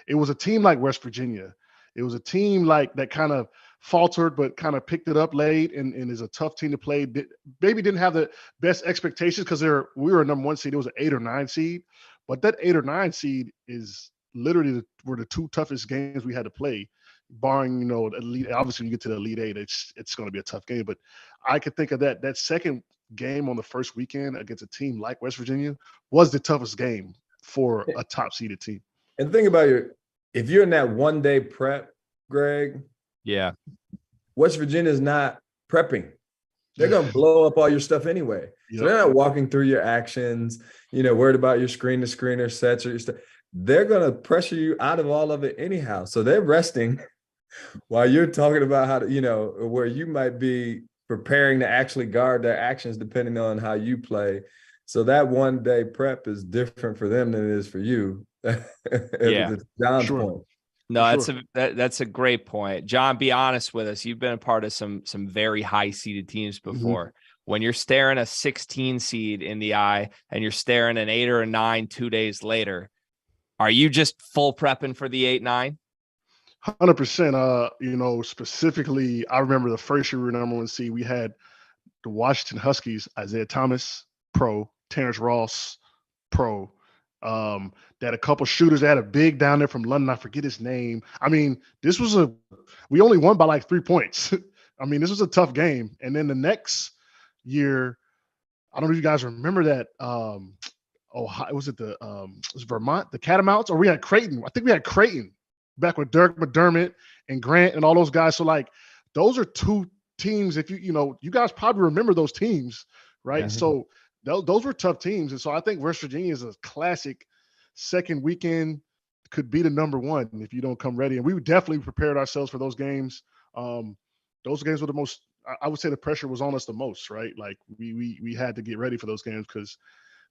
It was a team like West Virginia. It was a team like that kind of faltered, but kind of picked it up late and is a tough team to play. Maybe didn't have the best expectations because we were a number 1 seed. It was an 8 or 9 seed, but that 8 or 9 seed is literally were the 2 toughest games we had to play, barring, elite. Obviously, when you get to the Elite 8, it's going to be a tough game. But I could think of that second game on the first weekend against a team like West Virginia was the toughest game for a top seeded team. And think about if you're in that 1-day prep, Greg. Yeah. West Virginia's not prepping. They're going to blow up all your stuff anyway. Yep. So they're not walking through your actions, worried about your screen-to-screener sets or your stuff. They're going to pressure you out of all of it anyhow. So they're resting while you're talking about how to, where you might be preparing to actually guard their actions depending on how you play. So that 1 day prep is different for them than it is for you. Yeah. John's Sure. point. No, Sure. that's a great point. John, be honest with us. You've been a part of some very high seeded teams before. When you're staring a 16 seed in the eye and you're staring an 8 or a 9 2 days later, are you just full prepping for the 8-9? 100%. Specifically, I remember the first year we were number 1 seed, we had the Washington Huskies, Isaiah Thomas, pro, Terrence Ross, pro. They had a couple shooters. They had a big down there from London. I forget his name. I mean, we only won by like 3 points. I mean, this was a tough game. And then the next year, I don't know if you guys remember that. Was it Vermont, the Catamounts, or we had Creighton? I think we had Creighton back with Dirk McDermott and Grant and all those guys. So like, those are 2 teams. If you guys probably remember those teams, right? Yeah. So those were tough teams. And so I think West Virginia is a classic second weekend, could be the number 1 if you don't come ready. And we definitely prepared ourselves for those games. Those games were the most, I would say the pressure was on us the most, right? Like we had to get ready for those games because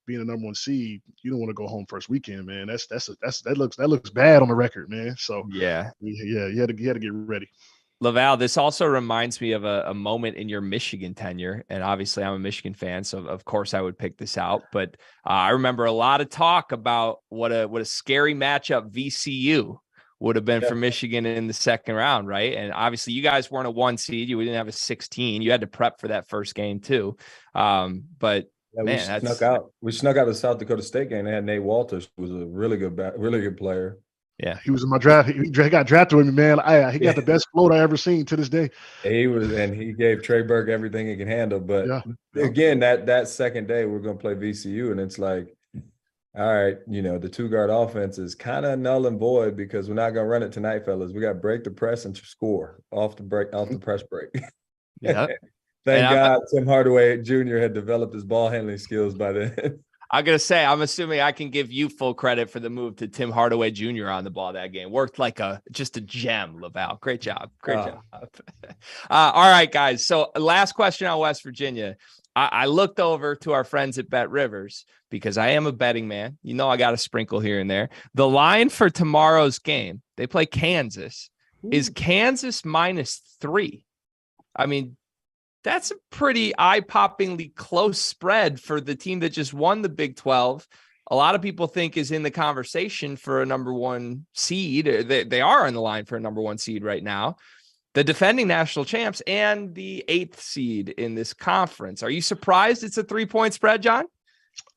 being a number 1 seed, you don't want to go home first weekend, man. That looks bad on the record, man. So Yeah. You had to get ready. LaVall, this also reminds me of a moment in your Michigan tenure. And obviously I'm a Michigan fan, so of course I would pick this out. But I remember a lot of talk about what a scary matchup VCU would have been for Michigan in the second round, right? And obviously you guys weren't a 1 seed. You didn't have a 16. You had to prep for that first game too. But Yeah, man, we snuck out the South Dakota State game. They had Nate Walters, who was a really good player. Yeah, he was in my draft. He got drafted with me, man. He got the best float I ever seen to this day. And he gave Trey Burke everything he can handle. But again, that second day we're going to play VCU, and it's like, all right, the 2-guard offense is kind of null and void because we're not going to run it tonight, fellas. We got to break the press and score off the press break. Yeah. Thank God Tim Hardaway Jr. had developed his ball handling skills by then. I'm going to say, I'm assuming I can give you full credit for the move to Tim Hardaway Jr. on the ball that game. Worked like just a gem, LaVall. Great job. Great job. All right, guys. So last question on West Virginia. I looked over to our friends at Bet Rivers because I am a betting man. I got a sprinkle here and there. The line for tomorrow's game, they play Kansas, is Kansas -3. I mean, that's a pretty eye-poppingly close spread for the team that just won the Big 12. A lot of people think is in the conversation for a number 1 seed. They are on the line for a number 1 seed right now. The defending national champs and the 8th seed in this conference. Are you surprised it's a 3-point spread, John?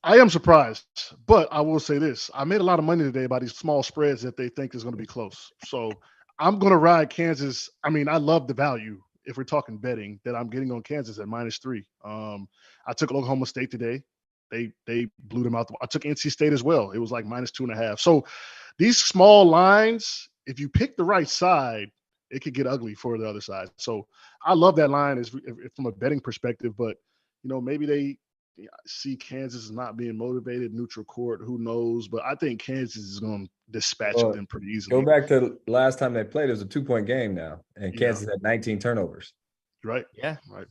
I am surprised, but I will say this. I made a lot of money today by these small spreads that they think is going to be close. So I'm going to ride Kansas. I mean, I love the value. If we're talking betting, that I'm getting on Kansas at -3. I took Oklahoma State today. They blew them out. I took NC State as well. It was like -2.5. So these small lines, if you pick the right side, it could get ugly for the other side. So I love that line if from a betting perspective, but maybe they see Kansas as not being motivated, neutral court, who knows? But I think Kansas is going to dispatch them pretty easily. Go back to last time they played. It was a 2-point game now, and Kansas had 19 turnovers. Right. Yeah. Right.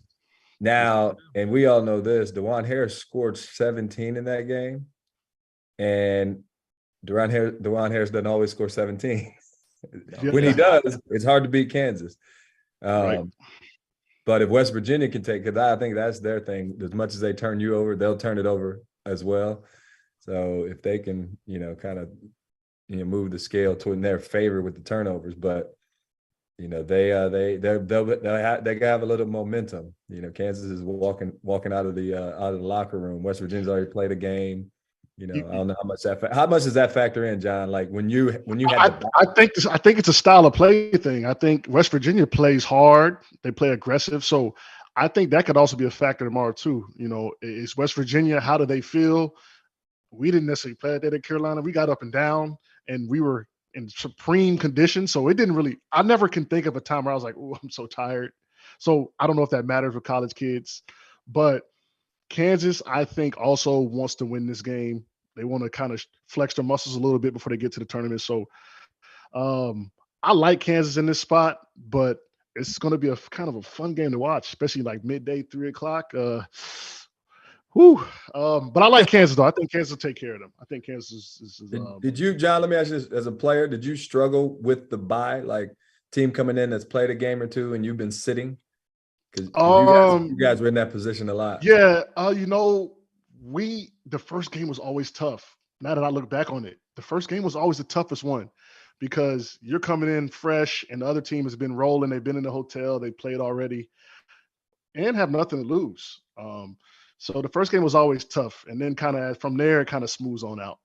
Now, and we all know this, DeJuan Harris scored 17 in that game, and DeJuan Harris doesn't always score 17. When he does, it's hard to beat Kansas. Right. But if West Virginia can take, because I think that's their thing, as much as they turn you over, they'll turn it over as well. So if they can, kind of, move the scale to in their favor with the turnovers, but they gotta have a little momentum. Kansas is walking out of the locker room. West Virginia's already played a game. I don't know how much does that factor in, John? Like when you had I think it's a style of play thing. I think West Virginia plays hard. They play aggressive. So I think that could also be a factor tomorrow too. Is West Virginia, how do they feel? We didn't necessarily play that at Carolina. We got up and down and we were in supreme condition. So it didn't really, I never can think of a time where I was like, oh, I'm so tired. So I don't know if that matters for college kids, but Kansas, I think, also wants to win this game. They want to kind of flex their muscles a little bit before they get to the tournament. So I like Kansas in this spot, but it's going to be a kind of a fun game to watch, especially like midday, 3:00. But I like Kansas though. I think Kansas will take care of them. I think Kansas is Did you, John? Let me ask you this: as a player, did you struggle with the bye, like team coming in that's played a game or two and you've been sitting? Because you guys were in that position a lot. Yeah, the first game was always tough. Now that I look back on it, the first game was always the toughest one because you're coming in fresh and the other team has been rolling. They've been in the hotel, they played already, and have nothing to lose. So the first game was always tough, and then kind of from there, it kind of smooths on out.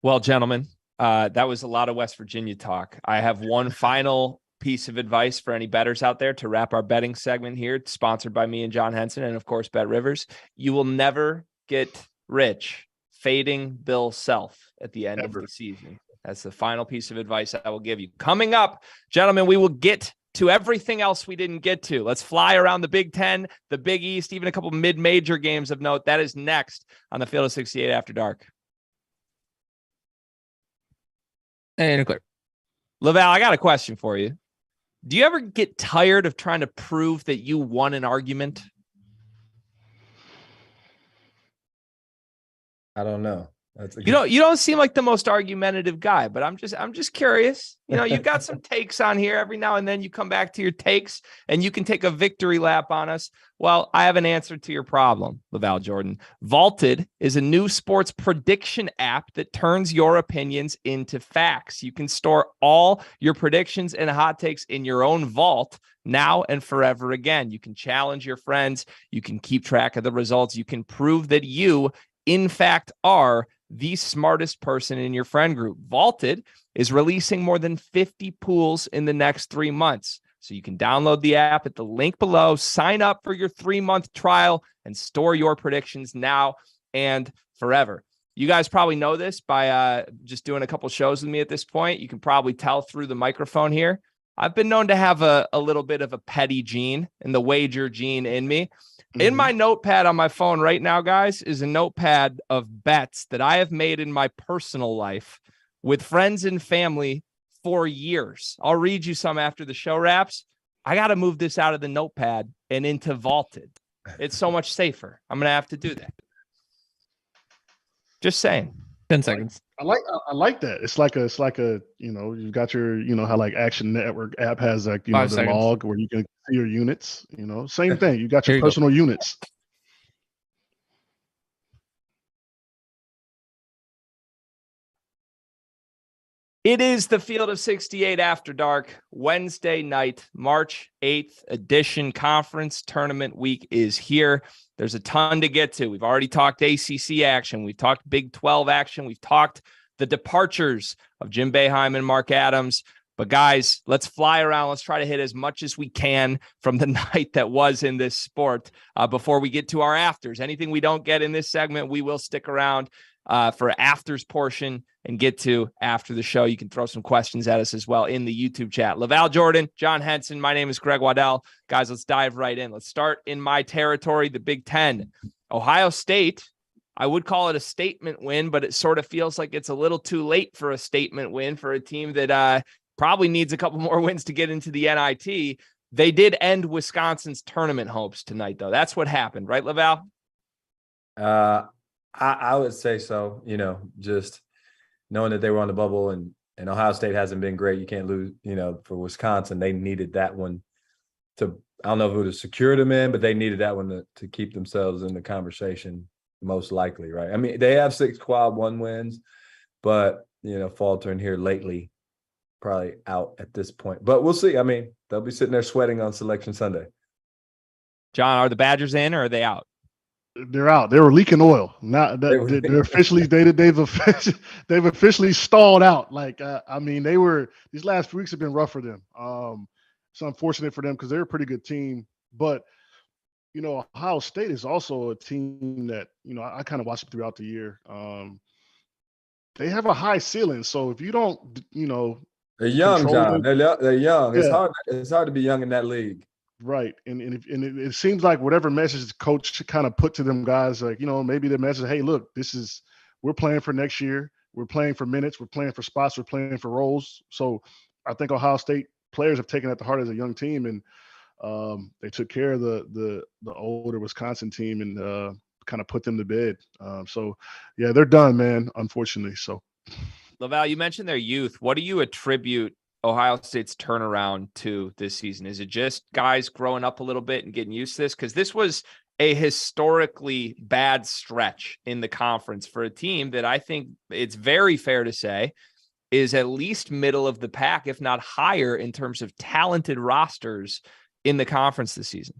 Well, gentlemen, that was a lot of West Virginia talk. I have one final piece of advice for any bettors out there to wrap our betting segment here, sponsored by me and John Henson, and of course, Bet Rivers. You will never get rich fading Bill Self at the end of the season. That's the final piece of advice I will give you. Coming up, gentlemen, we will get to everything else we didn't get to. Let's fly around the Big Ten, the Big East, even a couple mid-major games of note. That is next on the Field of 68 After Dark. And clear. LaVall, I got a question for you. Do you ever get tired of trying to prove that you won an argument? I don't know. You don't seem like the most argumentative guy, but I'm just curious. You've got some takes on here. Every now and then you come back to your takes and you can take a victory lap on us. Well, I have an answer to your problem, LaVall Jordan. Vaulted is a new sports prediction app that turns your opinions into facts. You can store all your predictions and hot takes in your own vault now and forever again. You can challenge your friends. You can keep track of the results. You can prove that you, in fact, are the smartest person in your friend group. Vaulted is releasing more than 50 pools in the next 3 months. So you can download the app at the link below, sign up for your 3-month trial, and store your predictions now and forever. You guys probably know this by just doing a couple shows with me at this point. You can probably tell through the microphone here. I've been known to have a little bit of a petty gene and the wager gene in me. In my notepad on my phone right now, guys, is a notepad of bets that I have made in my personal life with friends and family for years. I'll read you some after the show wraps. I got to move this out of the notepad and into Vaulted. It's so much safer. I'm going to have to do that. Just saying. 10 seconds. I like that. It's like a you've got your how like Action Network app has like the log where you can see your units. Same thing. You got your personal units. It is the Field of 68 After Dark, Wednesday night, March 8th edition. Conference tournament week is here. There's a ton to get to. We've already talked ACC action. We've talked Big 12 action. We've talked the departures of Jim Boeheim and Mark Adams. But guys, let's fly around. Let's try to hit as much as we can from the night that was in this sport before we get to our afters. Anything we don't get in this segment, we will stick around for afters portion and get to after the show. You can throw some questions at us as well in the YouTube chat. LaVall Jordan, John Henson. My name is Greg Waddell. Guys, let's dive right in. Let's start in my territory, the Big Ten. Ohio State, I would call it a statement win, but it sort of feels like it's a little too late for a statement win for a team that probably needs a couple more wins to get into the NIT. They did end Wisconsin's tournament hopes tonight, though. That's what happened, right, LaVall? I would say so. Just knowing that they were on the bubble and Ohio State hasn't been great. You can't lose, for Wisconsin. They needed that one to, I don't know if it would have secured them in, but they needed that one to keep themselves in the conversation, most likely, right? I mean, they have 6 quad 1 wins, but, faltering here lately, probably out at this point. But we'll see. I mean, they'll be sitting there sweating on Selection Sunday. John, are the Badgers in or are they out? They're out. They were leaking oil. Now they're officially they've officially stalled out. Like these last few weeks have been rough for them. It's unfortunate for them because they're a pretty good team. But Ohio State is also a team that I kind of watched them throughout the year. They have a high ceiling. So if you don't, they're young, John. They're young. Yeah. It's hard to be young in that league. Right. And it seems like whatever message the coach kind of put to them guys, like, maybe the message, hey, look, we're playing for next year. We're playing for minutes. We're playing for spots. We're playing for roles. So I think Ohio State players have taken it to heart as a young team, and they took care of the older Wisconsin team and kind of put them to bed. So yeah, they're done, man. Unfortunately, so. LaVall, you mentioned their youth. What do you attribute Ohio State's turnaround to this season? Is it just guys growing up a little bit and getting used to this? Because this was a historically bad stretch in the conference for a team that I think it's very fair to say is at least middle of the pack, if not higher, in terms of talented rosters in the conference this season.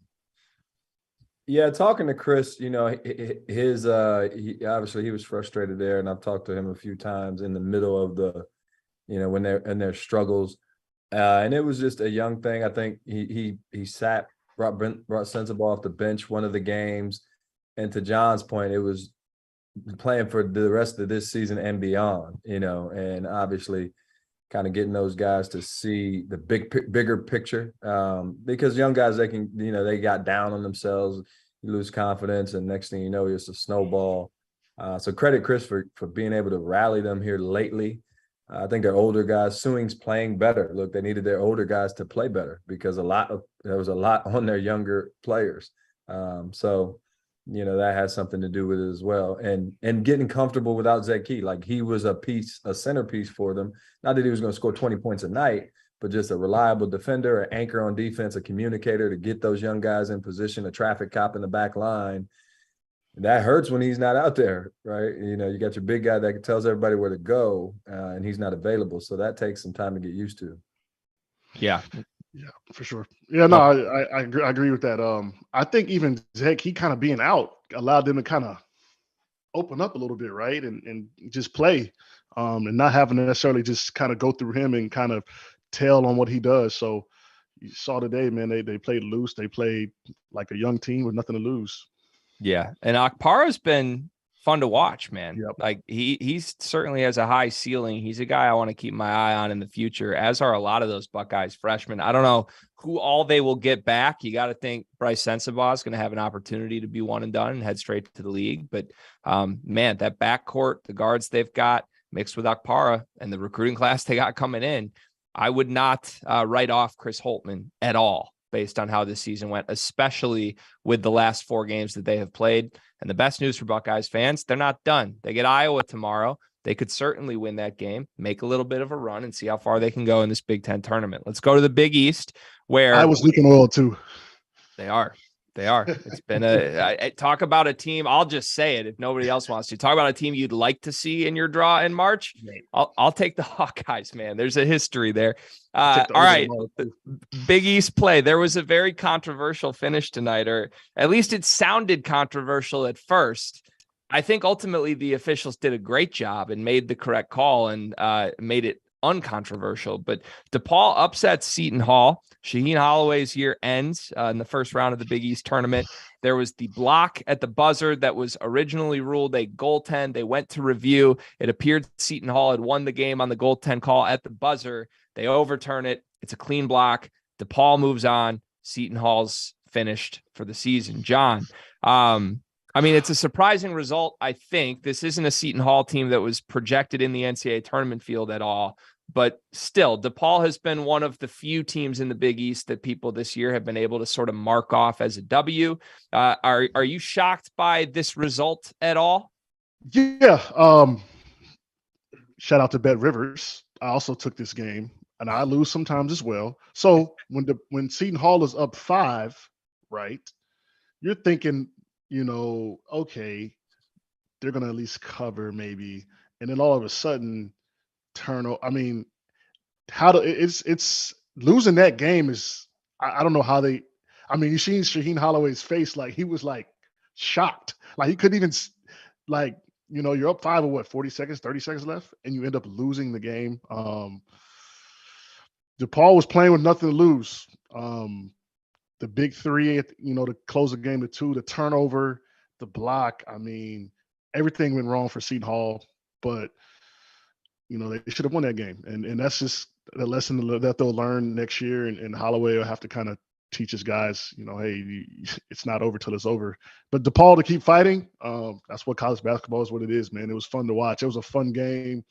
Yeah, talking to Chris, you know, obviously he was frustrated there, and I've talked to him a few times in the middle of the, you know, when they're in their struggles, and it was just a young thing. I think he brought Sensible off the bench one of the games, and to John's point, it was playing for the rest of this season and beyond, you know, and obviously kind of getting those guys to see the bigger picture, because young guys, they can, you know, they got down on themselves, you lose confidence, and next thing you know, it's a snowball. So credit Chris for being able to rally them here lately. I think their older guys, Sewing's playing better. Look, they needed their older guys to play better because there was a lot on their younger players. So, you know, that has something to do with it as well. And getting comfortable without Zed Key. Like, he was a centerpiece for them. Not that he was going to score 20 points a night, but just a reliable defender, an anchor on defense, a communicator to get those young guys in position, a traffic cop in the back line. That hurts when he's not out there, right? You know, you got your big guy that tells everybody where to go, and he's not available. So that takes some time to get used to. Yeah. Yeah, for sure. Yeah, no, I agree with that. I think even Zach, he kind of being out allowed them to kind of open up a little bit, right? And just play, and not having to necessarily just kind of go through him and kind of tell on what he does. So you saw today, man, they played loose. They played like a young team with nothing to lose. Yeah. And Akpara's been fun to watch, man. Yep. Like he certainly has a high ceiling. He's a guy I want to keep my eye on in the future, as are a lot of those Buckeyes freshmen. I don't know who all they will get back. You got to think Bryce Sensabaugh is going to have an opportunity to be one and done and head straight to the league. But man, that backcourt, the guards they've got mixed with Akpara and the recruiting class they got coming in, I would not write off Chris Holtman at all based on how this season went, especially with the last 4 games that they have played. And the best news for Buckeyes fans, they're not done. They get Iowa tomorrow. They could certainly win that game, make a little bit of a run, and see how far they can go in this Big Ten tournament. Let's go to the Big East, where I was leaking oil too. They are. It's been talk about a team. I'll just say it if nobody else wants to. Talk about a team you'd like to see in your draw in March. I'll take the Hawkeyes, man. There's a history there. All right. Big East play. There was a very controversial finish tonight, or at least it sounded controversial at first. I think ultimately the officials did a great job and made the correct call and made it uncontroversial. But DePaul upsets Seton Hall. Shaheen Holloway's year ends in the first round of the Big East tournament. There was the block at the buzzer that was originally ruled a goaltend. They went to review. It appeared Seton Hall had won the game on the goaltend call at the buzzer. They overturn it. It's a clean block. DePaul moves on. Seton Hall's finished for the season. John, I mean, it's a surprising result. I think this isn't a Seton Hall team that was projected in the NCAA tournament field at all, but still, DePaul has been one of the few teams in the Big East that people this year have been able to sort of mark off as a W. Are you shocked by this result at all? Yeah. Shout out to Bet Rivers. I also took this game, and I lose sometimes as well. So when Seton Hall is up 5, right, you're thinking, you know, okay, they're going to at least cover maybe. And then all of a sudden, turnover. I mean, it's losing that game is, I don't know how they, I mean, you seen Shaheen Holloway's face, like he was like shocked. Like he couldn't even, like, you know, you're up 5 or what, 40 seconds, 30 seconds left, and you end up losing the game. DePaul was playing with nothing to lose. The big 3, you know, to close the game to 2, the turnover, the block. I mean, everything went wrong for Seton Hall, but, you know, they should have won that game. And that's just a lesson that they'll learn next year, and Holloway will have to kind of teaches guys, hey, it's not over till it's over. But DePaul to keep fighting, that's what college basketball is, what it is, man. It was fun to watch. It was a fun game.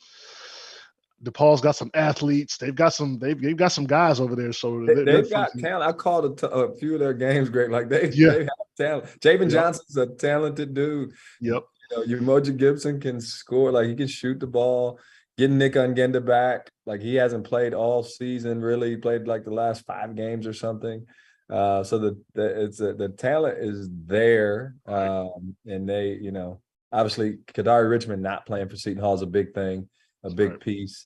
DePaul's got some athletes. They've got some guys over there. So they've got talent. I called a few of their games great. Like they have talent. Javen Johnson's a talented dude. Yep. Umoja Gibson can score. Like he can shoot the ball. Getting Nick Ungenda back. Like he hasn't played all season. Really, he played like the last 5 games or something. So the talent is there. And they, obviously Kadari Richmond not playing for Seton Hall is a big thing. A big piece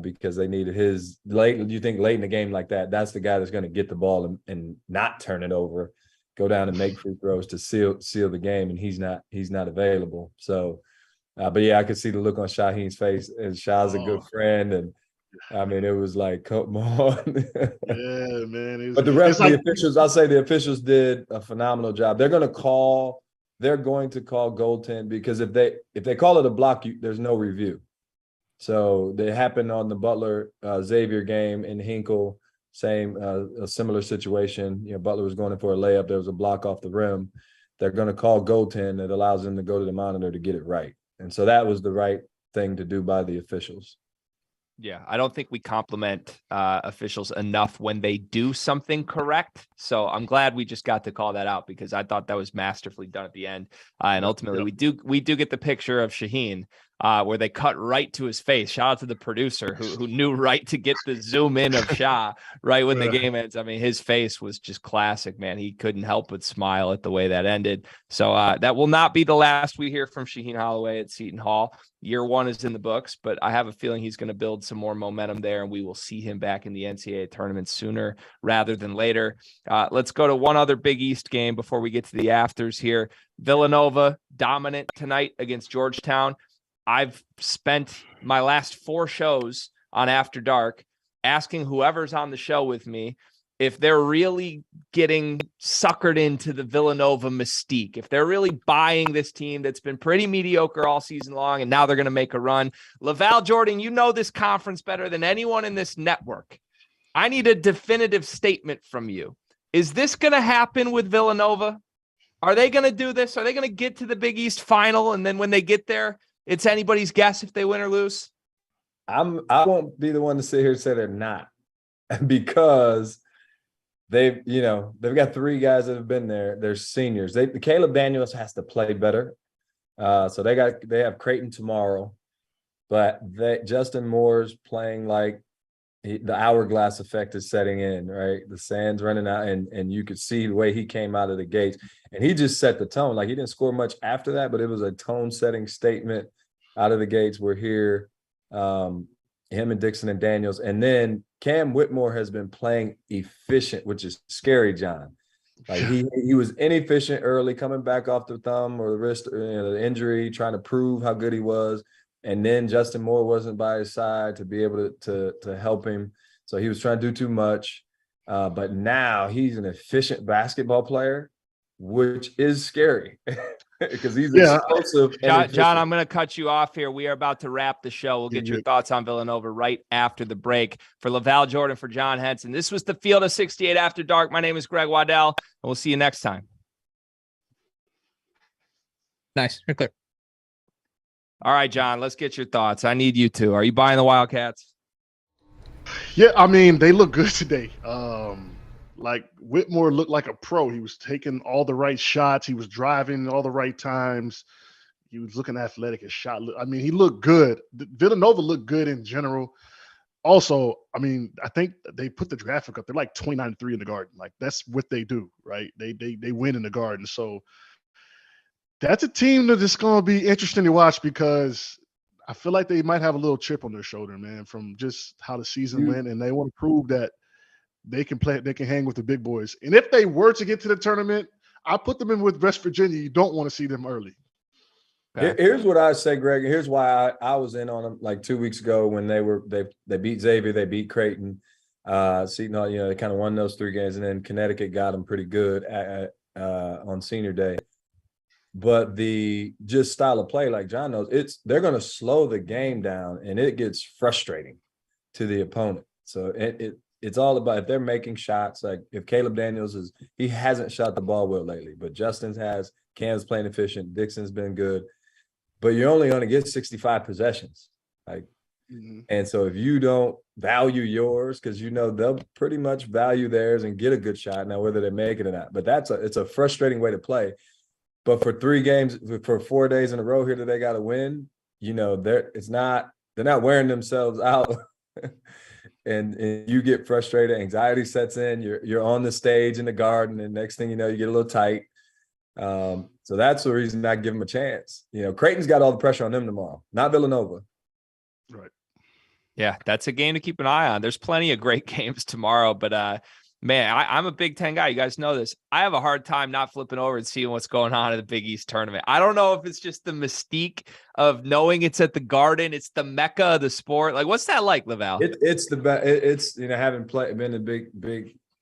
because they needed his late. You think late in a game like that, that's the guy that's going to get the ball and not turn it over, go down and make free throws to seal the game, and he's not available. So, but yeah, I could see the look on Shaheen's face, and Shah's a good friend, and I mean it was like, come on. Yeah, man. But the officials, I'll say the officials did a phenomenal job. They're going to call goaltend because if they call it a block, there's no review. So they happened on the Butler Xavier game in Hinkle, a similar situation. Butler was going in for a layup. There was a block off the rim. They're going to call goaltend that allows them to go to the monitor to get it right. And so that was the right thing to do by the officials. Yeah, I don't think we compliment officials enough when they do something correct. So I'm glad we just got to call that out because I thought that was masterfully done at the end. And ultimately, we do get the picture of Shaheen where they cut right to his face. Shout out to the producer who knew right to get the zoom in of Shah right when the game ends. I mean, his face was just classic, man. He couldn't help but smile at the way that ended. So that will not be the last we hear from Shaheen Holloway at Seton Hall. Year 1 is in the books, but I have a feeling he's going to build some more momentum there, and we will see him back in the NCAA tournament sooner rather than later. Let's go to one other Big East game before we get to the afters here. Villanova dominant tonight against Georgetown. I've spent my last 4 shows on After Dark asking whoever's on the show with me if they're really getting suckered into the Villanova mystique, if they're really buying this team that's been pretty mediocre all season long, and now they're going to make a run. LaVall Jordan, you know this conference better than anyone in this network. I need a definitive statement from you. Is this going to happen with Villanova? Are they going to do this? Are they going to get to the Big East final, and then when they get there, it's anybody's guess if they win or lose? I won't be the one to sit here and say they're not, because they've got 3 guys that have been there. They're seniors. Caleb Daniels has to play better. So they have Creighton tomorrow, but Justin Moore's playing like the hourglass effect is setting in, right? The sand's running out, and you could see the way he came out of the gates, and he just set the tone. Like he didn't score much after that, but it was a tone-setting statement out of the gates. We're here, him and Dixon and Daniels, and then Cam Whitmore has been playing efficient, which is scary, John. Like he was inefficient early, coming back off the thumb or the wrist, the injury, trying to prove how good he was. And then Justin Moore wasn't by his side to be able to help him. So he was trying to do too much. But now he's an efficient basketball player, which is scary because he's explosive. John, I'm going to cut you off here. We are about to wrap the show. We'll get your thoughts on Villanova right after the break. For LaVall Jordan, for John Henson, this was the Field of 68 After Dark. My name is Greg Waddell, and we'll see you next time. Nice. You're clear. All right, John, let's get your thoughts. I need you to. Are you buying the Wildcats? Yeah, I mean, they look good today. Like Whitmore looked like a pro. He was taking all the right shots. He was driving all the right times. He was looking athletic. His shot. I mean, he looked good. Villanova looked good in general. Also, I mean, I think they put the graphic up. They're like 29-3 in the Garden. Like that's what they do, right? They win in the Garden. So that's a team that is going to be interesting to watch because I feel like they might have a little chip on their shoulder, man, from just how the season went, and they want to prove that they can play, they can hang with the big boys. And if they were to get to the tournament, I put them in with West Virginia. You don't want to see them early. Here's what I say, Greg. Here's why I was in on them like 2 weeks ago when they beat Xavier, they beat Creighton, Seton Hall. They kind of won those 3 games, and then Connecticut got them pretty good on Senior Day. But the just style of play, like John knows, they're going to slow the game down, and it gets frustrating to the opponent. So it's all about if they're making shots. Like if Caleb Daniels he hasn't shot the ball well lately, but Justin's has. Cam's playing efficient. Dixon's been good, but you're only going to get 65 possessions. Like, and so if you don't value yours, because they'll pretty much value theirs and get a good shot now, whether they make it or not. But it's a frustrating way to play. But for 3 games, for 4 days in a row here that they got to win, they're not wearing themselves out. and you get frustrated, anxiety sets in, you're on the stage in the Garden, and next thing you know, you get a little tight. So that's the reason I give them a chance. Creighton's got all the pressure on them tomorrow, not Villanova. Right. Yeah, that's a game to keep an eye on. There's plenty of great games tomorrow, but man, I'm a Big Ten guy. You guys know this. I have a hard time not flipping over and seeing what's going on in the Big East tournament. I don't know if it's just the mystique of knowing it's at the Garden. It's the mecca of the sport. Like, what's that like, LaVall? It's the best. It's having been in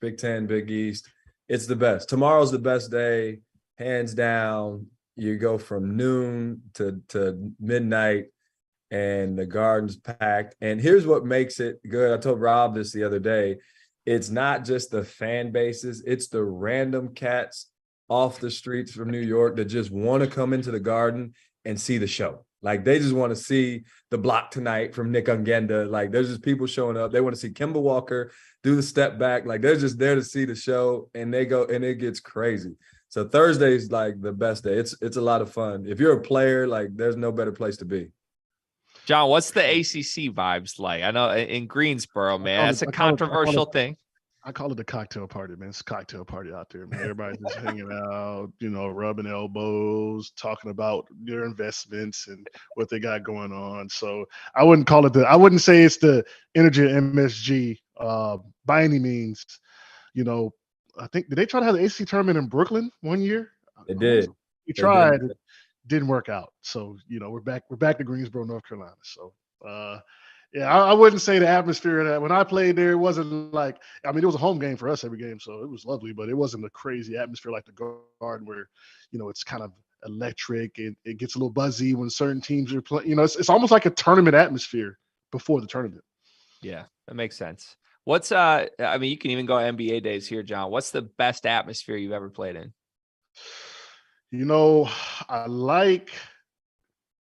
Big Ten, Big East. It's the best. Tomorrow's the best day, hands down. You go from noon to midnight, and the Garden's packed. And here's what makes it good. I told Rob this the other day. It's not just the fan bases, it's the random cats off the streets from New York that just want to come into the Garden and see the show. Like, they just want to see the block tonight from Nick Ungenda. Like, there's just people showing up. They want to see Kemba Walker do the step back. Like, they're just there to see the show, and they go, and it gets crazy. So Thursday's like the best day. It's a lot of fun. If you're a player, like, there's no better place to be. John, what's the ACC vibes like? I know in Greensboro, man, that's a controversial thing. I call it a cocktail party, man. It's a cocktail party out there, man. Everybody's just hanging out, rubbing elbows, talking about their investments and what they got going on. So I wouldn't say it's the energy of MSG by any means. I think, did they try to have the ACC tournament in Brooklyn one year? They did. We tried. Didn't work out. So, we're back to Greensboro, North Carolina. So, yeah, I wouldn't say the atmosphere that when I played there, it wasn't like, it was a home game for us every game. So it was lovely, but it wasn't a crazy atmosphere like the Garden where, it's kind of electric. It gets a little buzzy when certain teams are playing. It's almost like a tournament atmosphere before the tournament. Yeah, that makes sense. What's, you can even go NBA days here, John. What's the best atmosphere you've ever played in? I like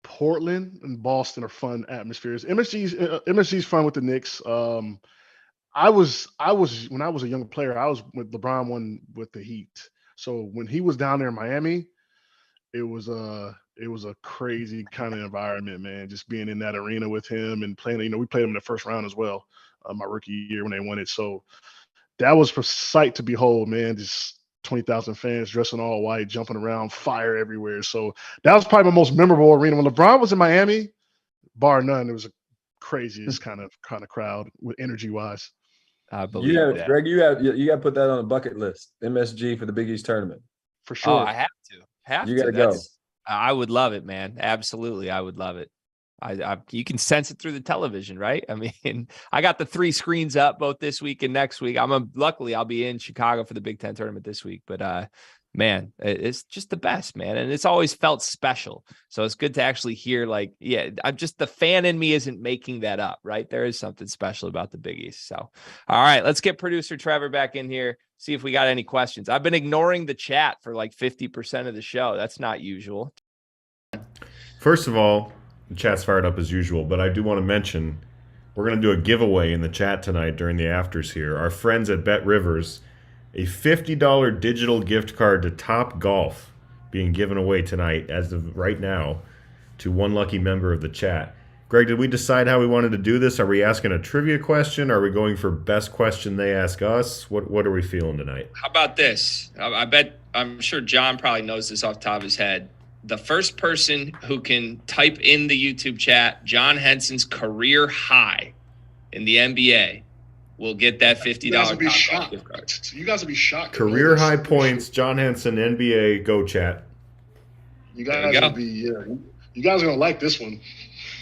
Portland and Boston are fun atmospheres. MSG's fun with the Knicks. I was when I was a young player, I was with LeBron with the Heat. So when he was down there in Miami, it was a crazy kind of environment, man. Just being in that arena with him and playing. We played him in the first round as well, my rookie year when they won it. So that was a sight to behold, man. Just 20,000 fans dressing all white, jumping around, fire everywhere. So that was probably my most memorable arena. When LeBron was in Miami, bar none, it was a craziest kind of crowd with energy wise. I believe that. Greg, you got to put that on a bucket list. MSG for the Big East tournament. For sure. Oh, I have to. You got to go. I would love it, man. Absolutely. I would love it. You can sense it through the television, right? I got the 3 screens up both this week and next week. Luckily I'll be in Chicago for the Big Ten tournament this week, but man, it's just the best, man. And it's always felt special. So it's good to actually hear, like, yeah, I'm just, the fan in me isn't making that up, right? There is something special about the Big East. So, all right, let's get producer Trevor back in here. See if we got any questions. I've been ignoring the chat for like 50% of the show. That's not usual. First of all, the chat's fired up as usual, but I do want to mention we're going to do a giveaway in the chat tonight during the afters here. Our friends at Bet Rivers, a $50 digital gift card to Top Golf being given away tonight as of right now to one lucky member of the chat. Greg, did we decide how we wanted to do this? Are we asking a trivia question? Are we going for best question they ask us? What are we feeling tonight? How about this? I'm sure John probably knows this off the top of his head. The first person who can type in the YouTube chat John Henson's career high in the NBA will get that $50 gift card. You guys will be shocked. Career high points, John Henson, NBA, go chat. You guys will be, you guys are going to like this one.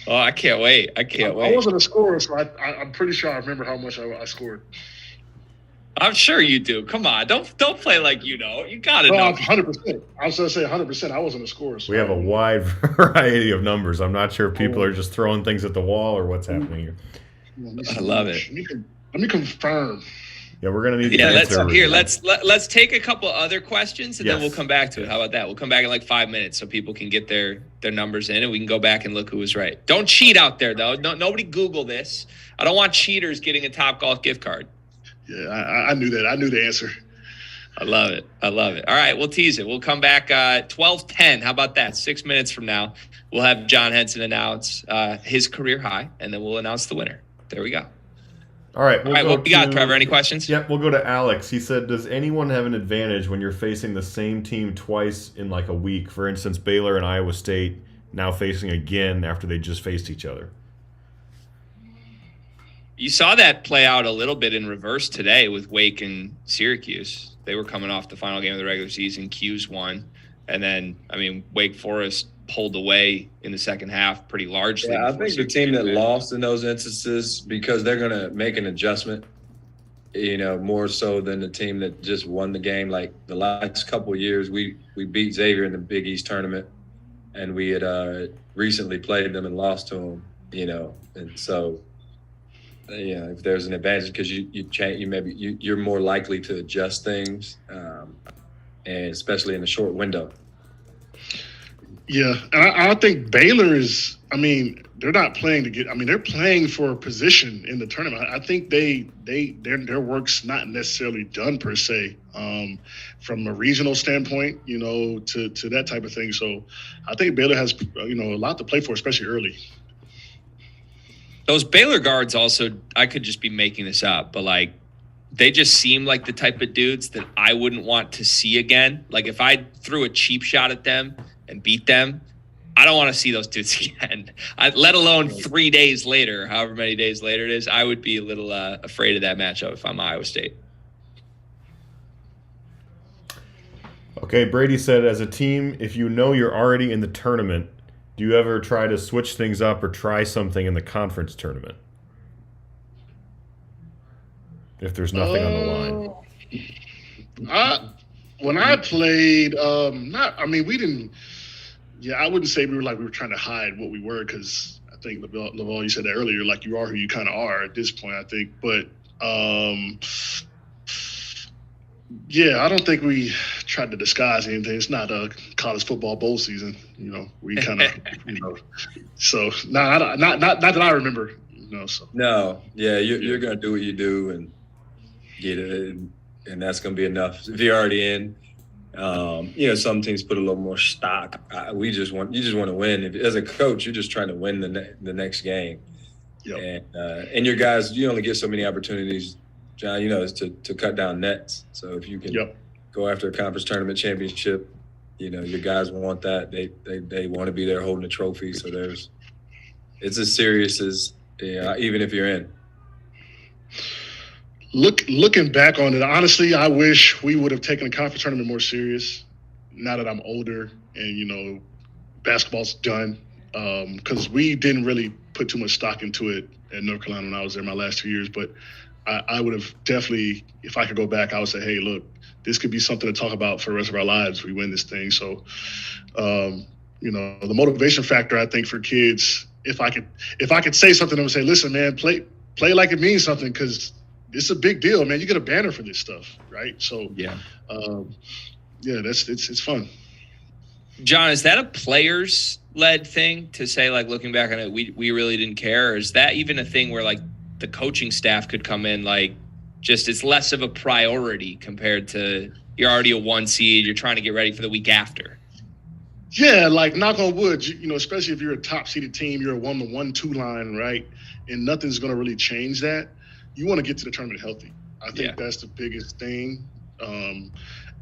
Oh, I can't wait. I wasn't a scorer, so I'm pretty sure I remember how much I scored. I'm sure you do. Come on. Don't play like you know. You got to know. 100%. I was going to say 100%. I wasn't a scorer. So we have a wide variety of numbers. I'm not sure if people are just throwing things at the wall or what's happening here. I love it. Let me confirm. Yeah, we're gonna need the Yeah, answer. let's take a couple other questions and then we'll Yes. come back to it. How about that? We'll come back in like 5 minutes so people can get their numbers in and we can go back and look who was right. Don't cheat out there though. No, nobody Google this. I don't want cheaters getting a Topgolf gift card. Yeah, I knew that. I knew the answer. I love it. All right, we'll tease it. We'll come back 12:10. How about that? 6 minutes from now, we'll have John Henson announce his career high, and then we'll announce the winner. There we go. All right. All right, what we got, Trevor? Any questions? Yep, we'll go to Alex. He said, does anyone have an advantage when you're facing the same team twice in like a week? For instance, Baylor and Iowa State now facing again after they just faced each other. You saw that play out a little bit in reverse today with Wake and Syracuse. They were coming off the final game of the regular season. Q's won. And then, Wake Forest pulled away in the second half pretty largely. Yeah, I think the team that lost in those instances, because they're going to make an adjustment, more so than the team that just won the game. Like the last couple of years, we beat Xavier in the Big East tournament, and we had recently played them and lost to them, and so if there's an advantage because you change, you're more likely to adjust things, and especially in a short window. Yeah, and I think Baylor is. They're not playing to get. They're playing for a position in the tournament. I think their work's not necessarily done per se, from a regional standpoint, to that type of thing. So I think Baylor has a lot to play for, especially early. Those Baylor guards also, I could just be making this up, but they just seem like the type of dudes that I wouldn't want to see again. Like if I threw a cheap shot at them and beat them, I don't want to see those dudes again. Let alone 3 days later, however many days later it is, I would be a little afraid of that matchup if I'm Iowa State. Okay, Brady said, as a team, if you know you're already in the tournament, do you ever try to switch things up or try something in the conference tournament? If there's nothing on the line. When I played, we didn't. Yeah, I wouldn't say we were trying to hide what we were, because I think LaVall, you said that earlier. Like, you are who you kind of are at this point, I think. But yeah, I don't think we tried to disguise anything. It's not a college football bowl season, We kind of, So not that I remember, So No, yeah, you're gonna do what you do and get it, and that's gonna be enough. If you're already in, some teams put a little more stock. You just want to win. As a coach, you're just trying to win the next game. Yep. And your guys, you only get so many opportunities, John, is to cut down nets. So if you can go after a conference tournament championship, your guys want that. They want to be there holding a trophy. So it's as serious as even if you're in. Looking back on it, honestly, I wish we would have taken the conference tournament more serious. Now that I'm older and basketball's done, because we didn't really put too much stock into it at North Carolina when I was there my last 2 years. But I would have definitely, if I could go back, I would say, hey, look, this could be something to talk about for the rest of our lives. We win this thing. So, the motivation factor, I think, for kids, if I could say something, I would say, listen, man, play like it means something, because it's a big deal, man. You get a banner for this stuff, right? So, it's fun. John, is that a players-led thing to say, looking back on it, we really didn't care? Or is that even a thing where, the coaching staff could come in, it's less of a priority compared to you're already a 1 seed, you're trying to get ready for the week after? Yeah, knock on wood, especially if you're a top-seeded team, you're a 1-1-2 line, right? And nothing's going to really change that. You want to get to the tournament healthy. I think that's the biggest thing.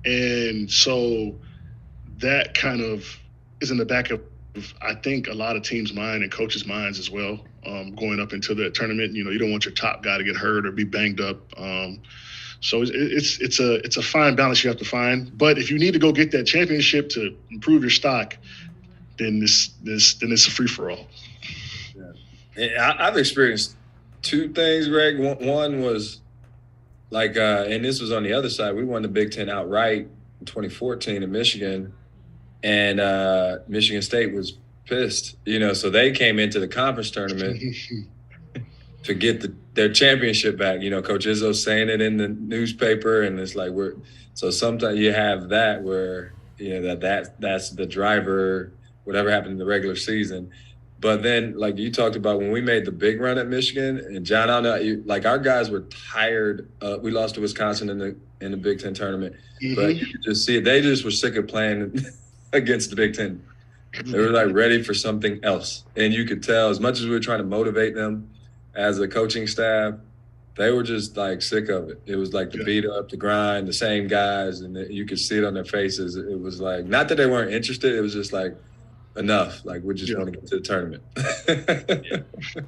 And so that kind of is in the back of, I think, a lot of teams' mind and coaches' minds as well, going up into the tournament. You don't want your top guy to get hurt or be banged up. So it's a fine balance you have to find. But if you need to go get that championship to improve your stock, then it's a free-for-all. Yeah. I've experienced two things, Greg. One was and this was on the other side. We won the Big Ten outright in 2014 in Michigan, and Michigan State was pissed. So they came into the conference tournament to get their championship back. You know, Coach Izzo's saying it in the newspaper, and it's like so sometimes you have that where, you know, that's the driver, whatever happened in the regular season. But then, like you talked about when we made the big run at Michigan, and John, I don't know, like our guys were tired. We lost to Wisconsin in the Big Ten tournament, but you could just see it. They just were sick of playing against the Big Ten. They were like ready for something else, and you could tell as much as we were trying to motivate them as a coaching staff, they were just like sick of it. It was like the beat up, the grind, the same guys, and you could see it on their faces. It was like, not that they weren't interested, it was just like, enough. Like, we just want to get to the tournament.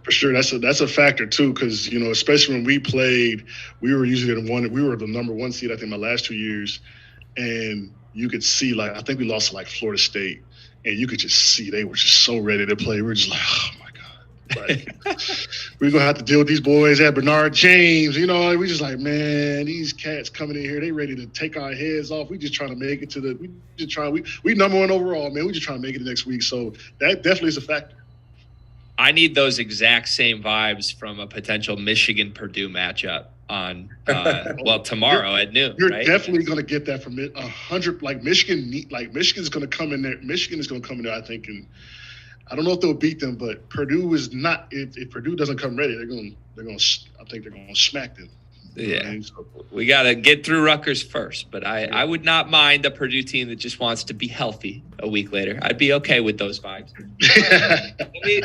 For sure. That's a factor too, because, you know, especially when we played, we were usually we were the number 1 seed, I think, my last 2 years. And you could see, like, I think we lost to like Florida State, and you could just see they were just so ready to play. We were just like, oh my God. Like, we're gonna have to deal with these boys at Bernard James. You know, we just like, man, these cats coming in here, they ready to take our heads off. We just trying to make it to we number 1 overall, man. We just trying to make it the next week. So that definitely is a factor. I need those exact same vibes from a potential Michigan-Purdue matchup on tomorrow at noon. You're right? definitely going to get that from 100. Like Michigan's going to come in there. Michigan is going to come in there, I think, and I don't know if they'll beat them, but Purdue is not. If Purdue doesn't come ready, I think they're going to smack them. Yeah, we got to get through Rutgers first, but I would not mind a Purdue team that just wants to be healthy a week later. I'd be okay with those vibes.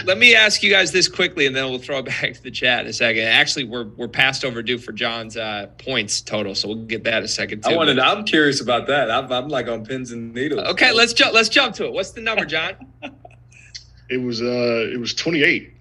let me ask you guys this quickly, and then we'll throw it back to the chat in a second. Actually, we're past overdue for John's points total, so we'll get that in a second too. I'm curious about that. I'm like on pins and needles. Okay, let's jump to it. What's the number, John? It was 28.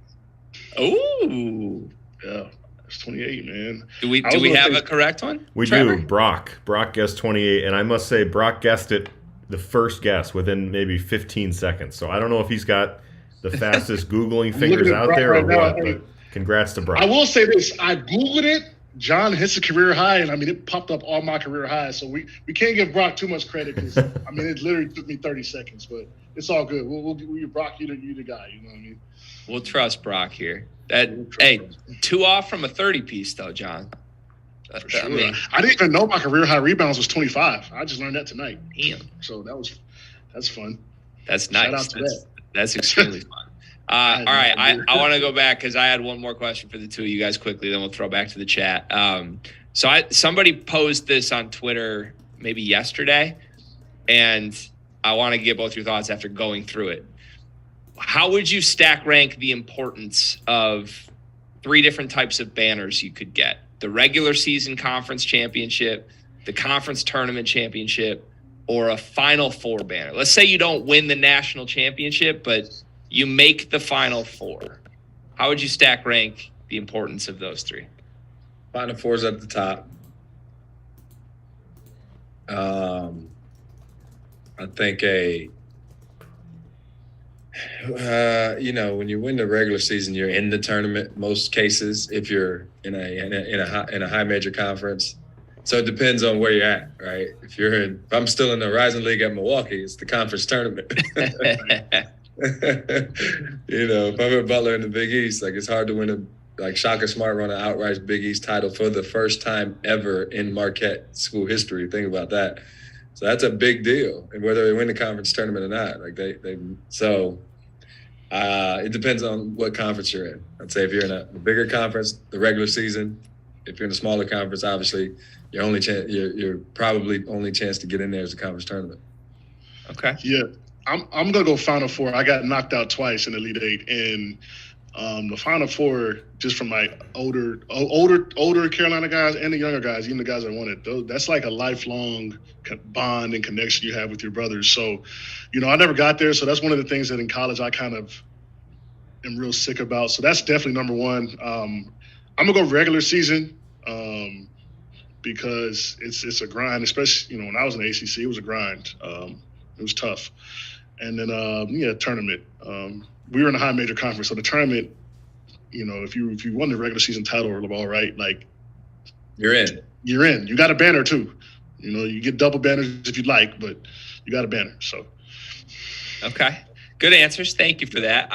Ooh. Yeah. It's 28, man. Do we have a correct one? We Trevor? do. Brock guessed 28, and I must say Brock guessed it the first guess within maybe 15 seconds. So I don't know if he's got the fastest Googling fingers out there or what, but congrats to Brock. I will say this. I Googled it, John Henson career high, and I mean, it popped up all my career highs. So we can't give Brock too much credit because, I mean, it literally took me 30 seconds, but it's all good. We'll give Brock, you the guy, you know what I mean? We'll trust Brock here. Hey, 2 off from a 30-piece, though, John. For sure. I didn't even know my career high rebounds was 25. I just learned that tonight. Damn. So that's fun. That's nice. Shout out to That's extremely fun. All right, I want to go back because I had one more question for the two of you guys quickly, then we'll throw back to the chat. Somebody posed this on Twitter maybe yesterday, and I want to get both your thoughts after going through it. How would you stack rank the importance of 3 different types of banners you could get? The regular season conference championship, the conference tournament championship, or a Final Four banner? Let's say you don't win the national championship, but you make the Final Four. How would you stack rank the importance of those 3? Final Four's at the top. I think when you win the regular season, you're in the tournament most cases. If you're in a high major conference, so it depends on where you're at, right? If I'm still in the Horizon League at Milwaukee, it's the conference tournament. If I'm at Butler in the Big East, like it's hard to win Shaka Smart won an outright Big East title for the first time ever in Marquette school history. Think about that. So that's a big deal, and whether they win the conference tournament or not, it depends on what conference you're in. I'd say if you're in a bigger conference, the regular season. If you're in a smaller conference, obviously your probably only chance to get in there is the conference tournament. Okay. Yeah, I'm gonna go Final Four. I got knocked out twice in Elite Eight, and the Final Four, just from my older Carolina guys and the younger guys, even the guys that won it, that's like a lifelong bond and connection you have with your brothers. So, I never got there. So that's one of the things that in college I kind of am real sick about. So that's definitely number one. I'm gonna go regular season because it's a grind, especially when I was in the ACC, it was a grind. It was tough. And then tournament. We were in a high major conference, so the tournament, if you won the regular season title or LaVall, right, like you're in. You're in. You got a banner too. You get double banners if you'd like, but you got a banner. So. Okay. Good answers. Thank you for that.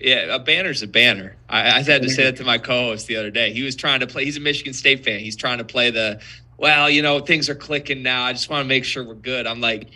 Yeah, a banner's a banner. I had to say that to my co-host the other day. He was trying to play. He's a Michigan State fan. He's trying to play things are clicking now. I just want to make sure we're good. I'm like,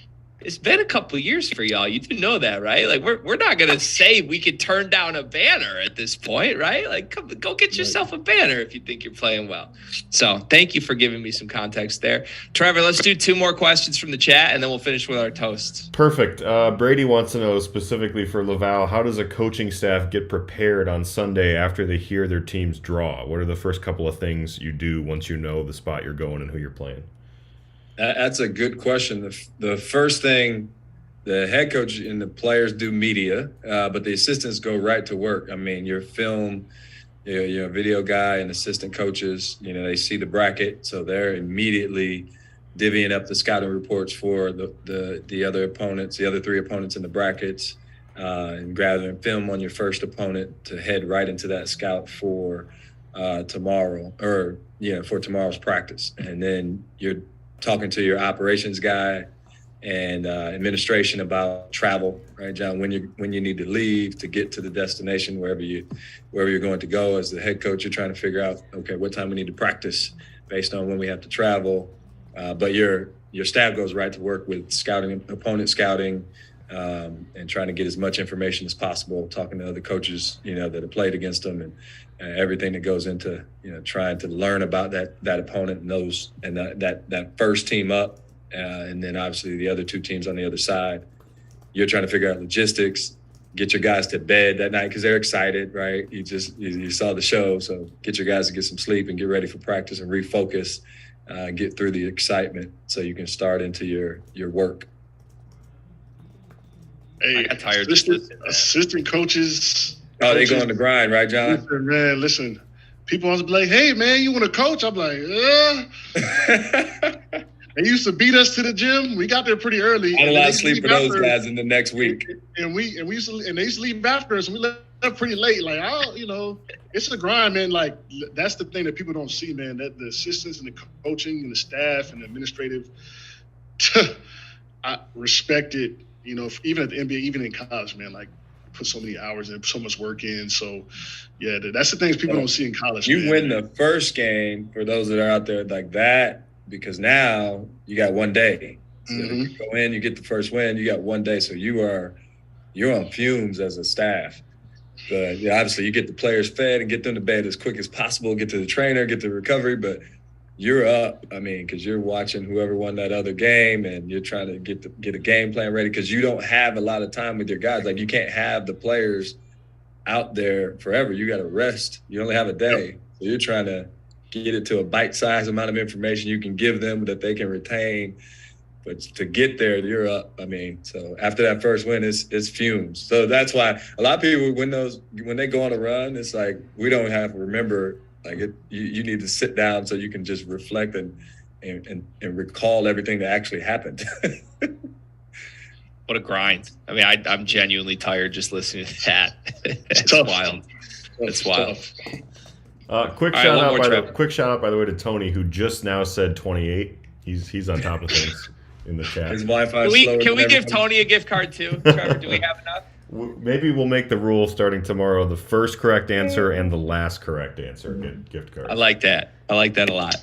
it's been a couple of years for y'all. You do know that, right? Like, we're not gonna say we could turn down a banner at this point, right? Like, go get yourself a banner if you think you're playing well. So, thank you for giving me some context there, Trevor. Let's do 2 more questions from the chat, and then we'll finish with our toasts. Perfect. Brady wants to know specifically for LaVall, how does a coaching staff get prepared on Sunday after they hear their teams draw? What are the first couple of things you do once you know the spot you're going and who you're playing? That's a good question. The first thing, the head coach and the players do media, but the assistants go right to work. I mean, your film, your video guy and assistant coaches, they see the bracket, so they're immediately divvying up the scouting reports for the other opponents, the other 3 opponents in the brackets, and gathering film on your first opponent to head right into that scout for tomorrow, or for tomorrow's practice. And then you're talking to your operations guy and administration about travel, right, John? When you need to leave to get to the destination, wherever you're going to go. As the head coach, you're trying to figure out, okay, what time we need to practice based on when we have to travel. But your staff goes right to work with scouting, opponent scouting, and trying to get as much information as possible, talking to other coaches, that have played against them, and everything that goes into, trying to learn about that opponent and that first team up. And then obviously the other 2 teams on the other side. You're trying to figure out logistics, get your guys to bed that night because they're excited, right? You saw the show, so get your guys to get some sleep and get ready for practice and refocus, get through the excitement so you can start into your work. Hey, I got tired. Assistant coaches. Oh, they go on the grind, right, John? Listen. People always be like, "Hey, man, you want to coach?" I'm like, They used to beat us to the gym. We got there pretty early. I had a lot of sleep for those guys in the next week. And they used to leave after us, and we left pretty late. Like, it's the grind, man. Like, that's the thing that people don't see, man. That the assistants and the coaching and the staff and the administrative, I respect it. Even at the NBA, even in college, man. Like, put so many hours in, so much work in. So, yeah, that's the things people don't see in college. You win the first game, for those that are out there like that, because now you got 1 day. So you go in, you get the first win, you got 1 day. So you're on fumes as a staff. But obviously you get the players fed and get them to bed as quick as possible, get to the trainer, get to recovery, but you're up, because you're watching whoever won that other game and you're trying to get a game plan ready because you don't have a lot of time with your guys. Like, you can't have the players out there forever. You got to rest. You only have a day. So you're trying to get it to a bite-sized amount of information you can give them that they can retain. But to get there, you're up. So after that first win, it's fumes. So that's why a lot of people, when they go on a run, it's like, we don't have to remember. Like, you need to sit down so you can just reflect and recall everything that actually happened. What a grind. I'm genuinely tired just listening to that. It's tough. wild. It's wild. Quick shout out, by the way, to Tony, who just now said 28. He's on top of things in the chat. His Wi-Fi Can we give Tony a gift card too? Trevor, do we have enough? Maybe we'll make the rule starting tomorrow: the first correct answer and the last correct answer get gift cards. I like that. I like that a lot.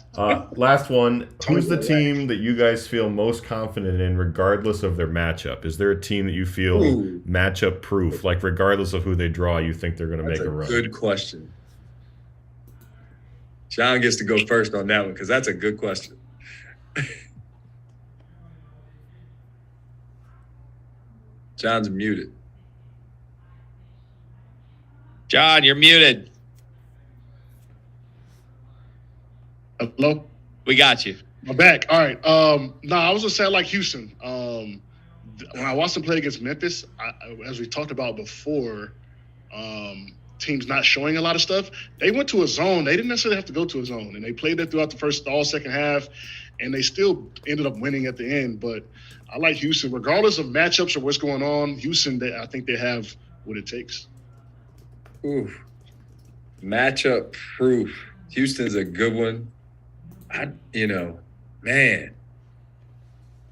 Last one. Who's the team that you guys feel most confident in, regardless of their matchup? Is there a team that you feel matchup proof, like regardless of who they draw, you think they're going to make a run? Good question. John gets to go first on that one because that's a good question. John's muted. John, you're muted. Hello? We got you. I'm back. All right. I was gonna say I like Houston. When I watched them play against Memphis, as we talked about before, teams not showing a lot of stuff. They went to a zone. They didn't necessarily have to go to a zone, and they played that throughout all second half, and they still ended up winning at the end. But I like Houston, regardless of matchups or what's going on. Houston, I think they have what it takes. Ooh, matchup proof. Houston's a good one. Man,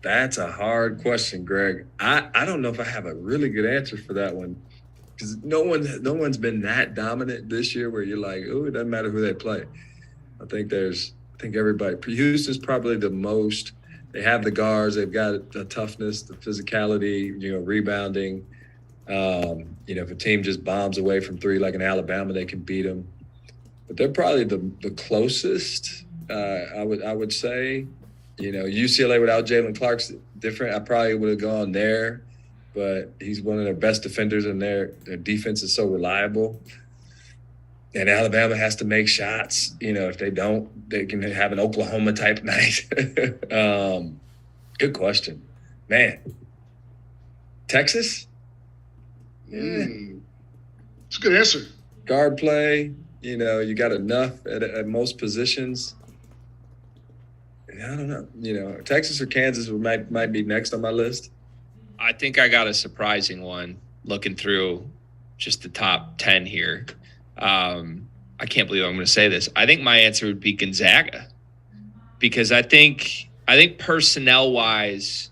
that's a hard question, Greg. I don't know if I have a really good answer for that one. because no one's been that dominant this year where you're like, oh, it doesn't matter who they play. I think everybody. Houston's probably the most. They have the guards. They've got the toughness, the physicality, rebounding. If a team just bombs away from three like in Alabama, they can beat them. But they're probably the closest. I would say. UCLA without Jalen Clark's different. I probably would have gone there, but he's one of their best defenders, and their defense is so reliable. And Alabama has to make shots. If they don't, they can have an Oklahoma type night. Good question, man. Texas? It's a good answer. Guard play. You got enough at most positions. I don't know. Texas or Kansas might be next on my list. I think I got a surprising one looking through just the top 10 here. I can't believe I'm going to say this. I think my answer would be Gonzaga, because I think personnel wise,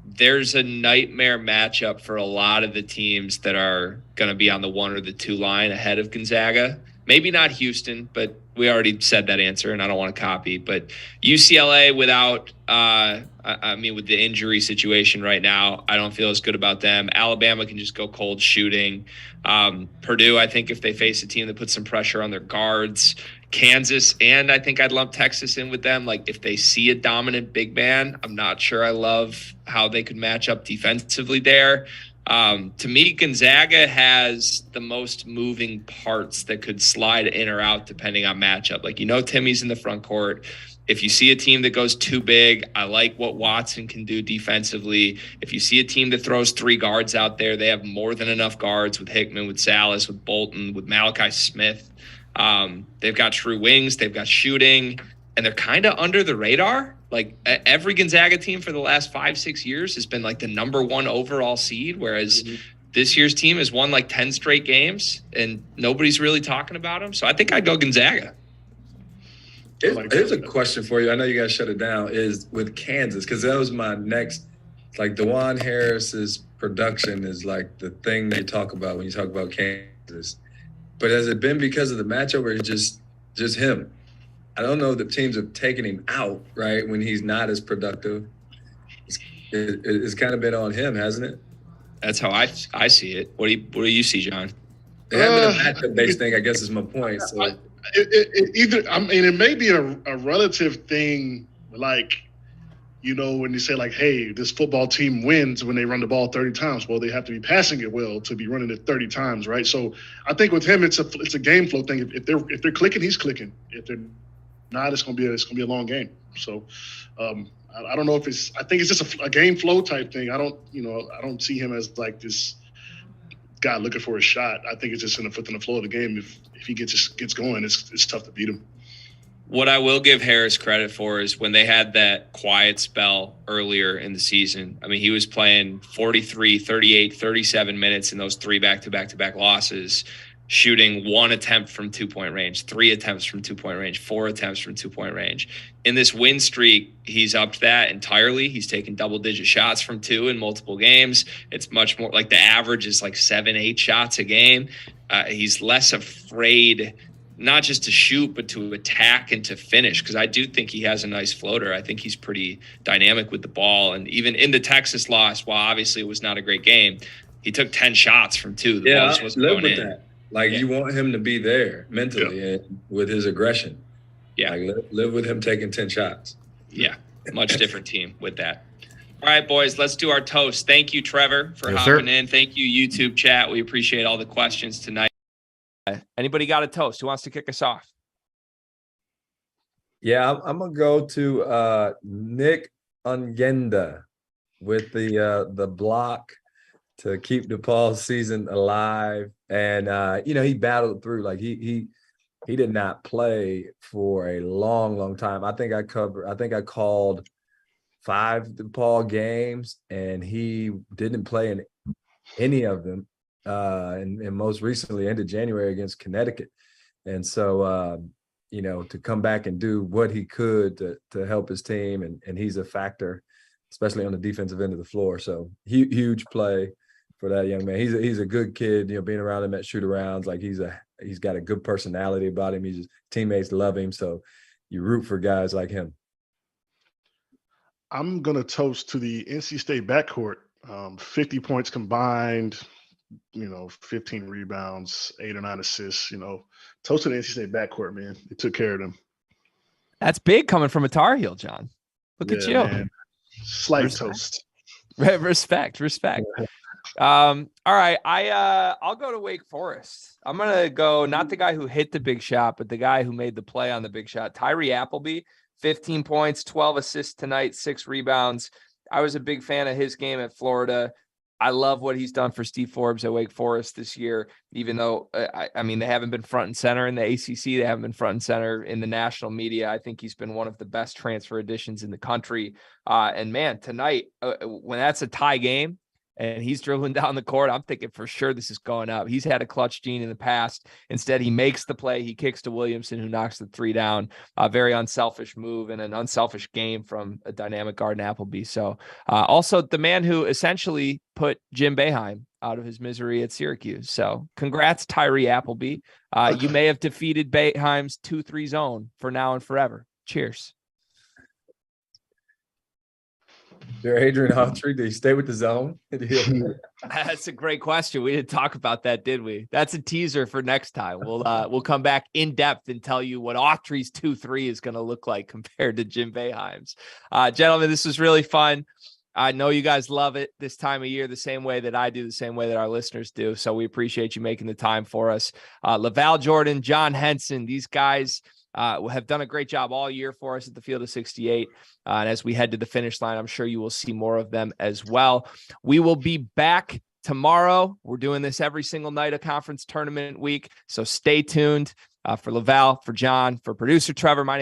there's a nightmare matchup for a lot of the teams that are going to be on the 1 or the 2 line ahead of Gonzaga. Maybe not Houston, but we already said that answer, and I don't want to copy. But UCLA without, with the injury situation right now, I don't feel as good about them. Alabama can just go cold shooting. Purdue, I think if they face a team that puts some pressure on their guards. Kansas, and I think I'd lump Texas in with them. Like if they see a dominant big man, I'm not sure I love how they could match up defensively there. To me, Gonzaga has the most moving parts that could slide in or out depending on matchup. Like, Timmy's in the front court. If you see a team that goes too big, I like what Watson can do defensively. If you see a team that throws 3 guards out there, they have more than enough guards with Hickman, with Salas, with Bolton, with Malachi Smith. They've got true wings, they've got shooting, and they're kind of under the radar. Like every Gonzaga team for the last 5-6 years has been like the number 1 overall seed, whereas this year's team has won like 10 straight games and nobody's really talking about them. So I think I'd go Gonzaga. Here's a question for you. I know you guys shut it down. Is with Kansas, because that was my next. Like DeJuan Harris's production is like the thing they talk about when you talk about Kansas. But has it been because of the matchup, or is just him? I don't know if the teams have taken him out, right, when he's not as productive. It's kind of been on him, hasn't it? That's how I see it. What do you see, John? It hasn't been a matchup-based thing, I guess is my point. So it may be a relative thing, like, when you say like, hey, this football team wins when they run the ball 30 times. Well, they have to be passing it well to be running it 30 times, right? So I think with him, it's a game flow thing. If they're clicking, he's clicking. If they're not, it's gonna be a long game. So I don't know if I think it's just a game flow type thing. I don't see him as like this guy looking for a shot. I think it's just in the flow of the game. If he gets going, it's tough to beat him. What I will give Harris credit for is when they had that quiet spell earlier in the season. I mean, he was playing 43, 38, 37 minutes in those 3 back-to-back losses, shooting 1 attempt from 2-point range, 3 attempts from 2-point range, 4 attempts from 2-point range. In this win streak, he's upped that entirely. He's taken double-digit shots from 2 in multiple games. It's much more like the average is like 7-8 shots a game. He's less afraid not just to shoot, but to attack and to finish, because I do think he has a nice floater. I think he's pretty dynamic with the ball. And even in the Texas loss, while obviously it was not a great game, he took 10 shots from 2. The ball just wasn't going in. That. Like, you want him to be there mentally and with his aggression. Yeah. Like, live with him taking 10 shots. Yeah, much different team with that. All right, boys, let's do our toast. Thank you, Trevor, for Yes, hopping sir. in. Thank you, YouTube chat. We appreciate all the questions tonight. Anybody got a toast? Who wants to kick us off? Yeah, I'm gonna go to Nick Ongenda with the block to keep DePaul's season alive. And he battled through. Like he did not play for a long time. I think I called 5 DePaul games, and he didn't play in any of them. And most recently ended January against Connecticut. And so, to come back and do what he could to help his team, and he's a factor, especially on the defensive end of the floor. So huge play that young man. He's a good kid, being around him at shoot arounds, like he's got a good personality about him. Teammates love him. So you root for guys like him. I'm going to toast to the NC State backcourt. 50 points combined, 15 rebounds, 8 or 9 assists, toast to the NC State backcourt, man. They took care of them. That's big coming from a Tar Heel, John. Look at you. Man. Slight Respect. toast. Respect. All right. I'll go to Wake Forest. I'm going to go, not the guy who hit the big shot, but the guy who made the play on the big shot. Tyree Appleby, 15 points, 12 assists tonight, 6 rebounds. I was a big fan of his game at Florida. I love what he's done for Steve Forbes at Wake Forest this year, even though, I mean, they haven't been front and center in the ACC. They haven't been front and center in the national media. I think he's been one of the best transfer additions in the country. And man, tonight, when that's a tie game, and he's dribbling down the court, I'm thinking for sure this is going up. He's had a clutch gene in the past. Instead, he makes the play. He kicks to Williamson, who knocks the 3 down. A very unselfish move and an unselfish game from a dynamic guard in Appleby. So also the man who essentially put Jim Boeheim out of his misery at Syracuse. So congrats, Tyree Appleby. You may have defeated Boeheim's 2-3 zone for now and forever. Cheers. Adrian Autry, did he stay with the zone? That's a great question. We didn't talk about that, did we? That's a teaser for next time. We'll come back in depth and tell you what Autry's 2-3 is going to look like compared to Jim Boeheim's. Gentlemen, this was really fun. I know you guys love it this time of year, the same way that I do, the same way that our listeners do. So we appreciate you making the time for us. LaVall Jordan, John Henson, these guys have done a great job all year for us at the Field of 68. And as we head to the finish line, I'm sure you will see more of them as well. We will be back tomorrow. We're doing this every single night of conference tournament week. So stay tuned for LaVall, for John, for producer Trevor. My name is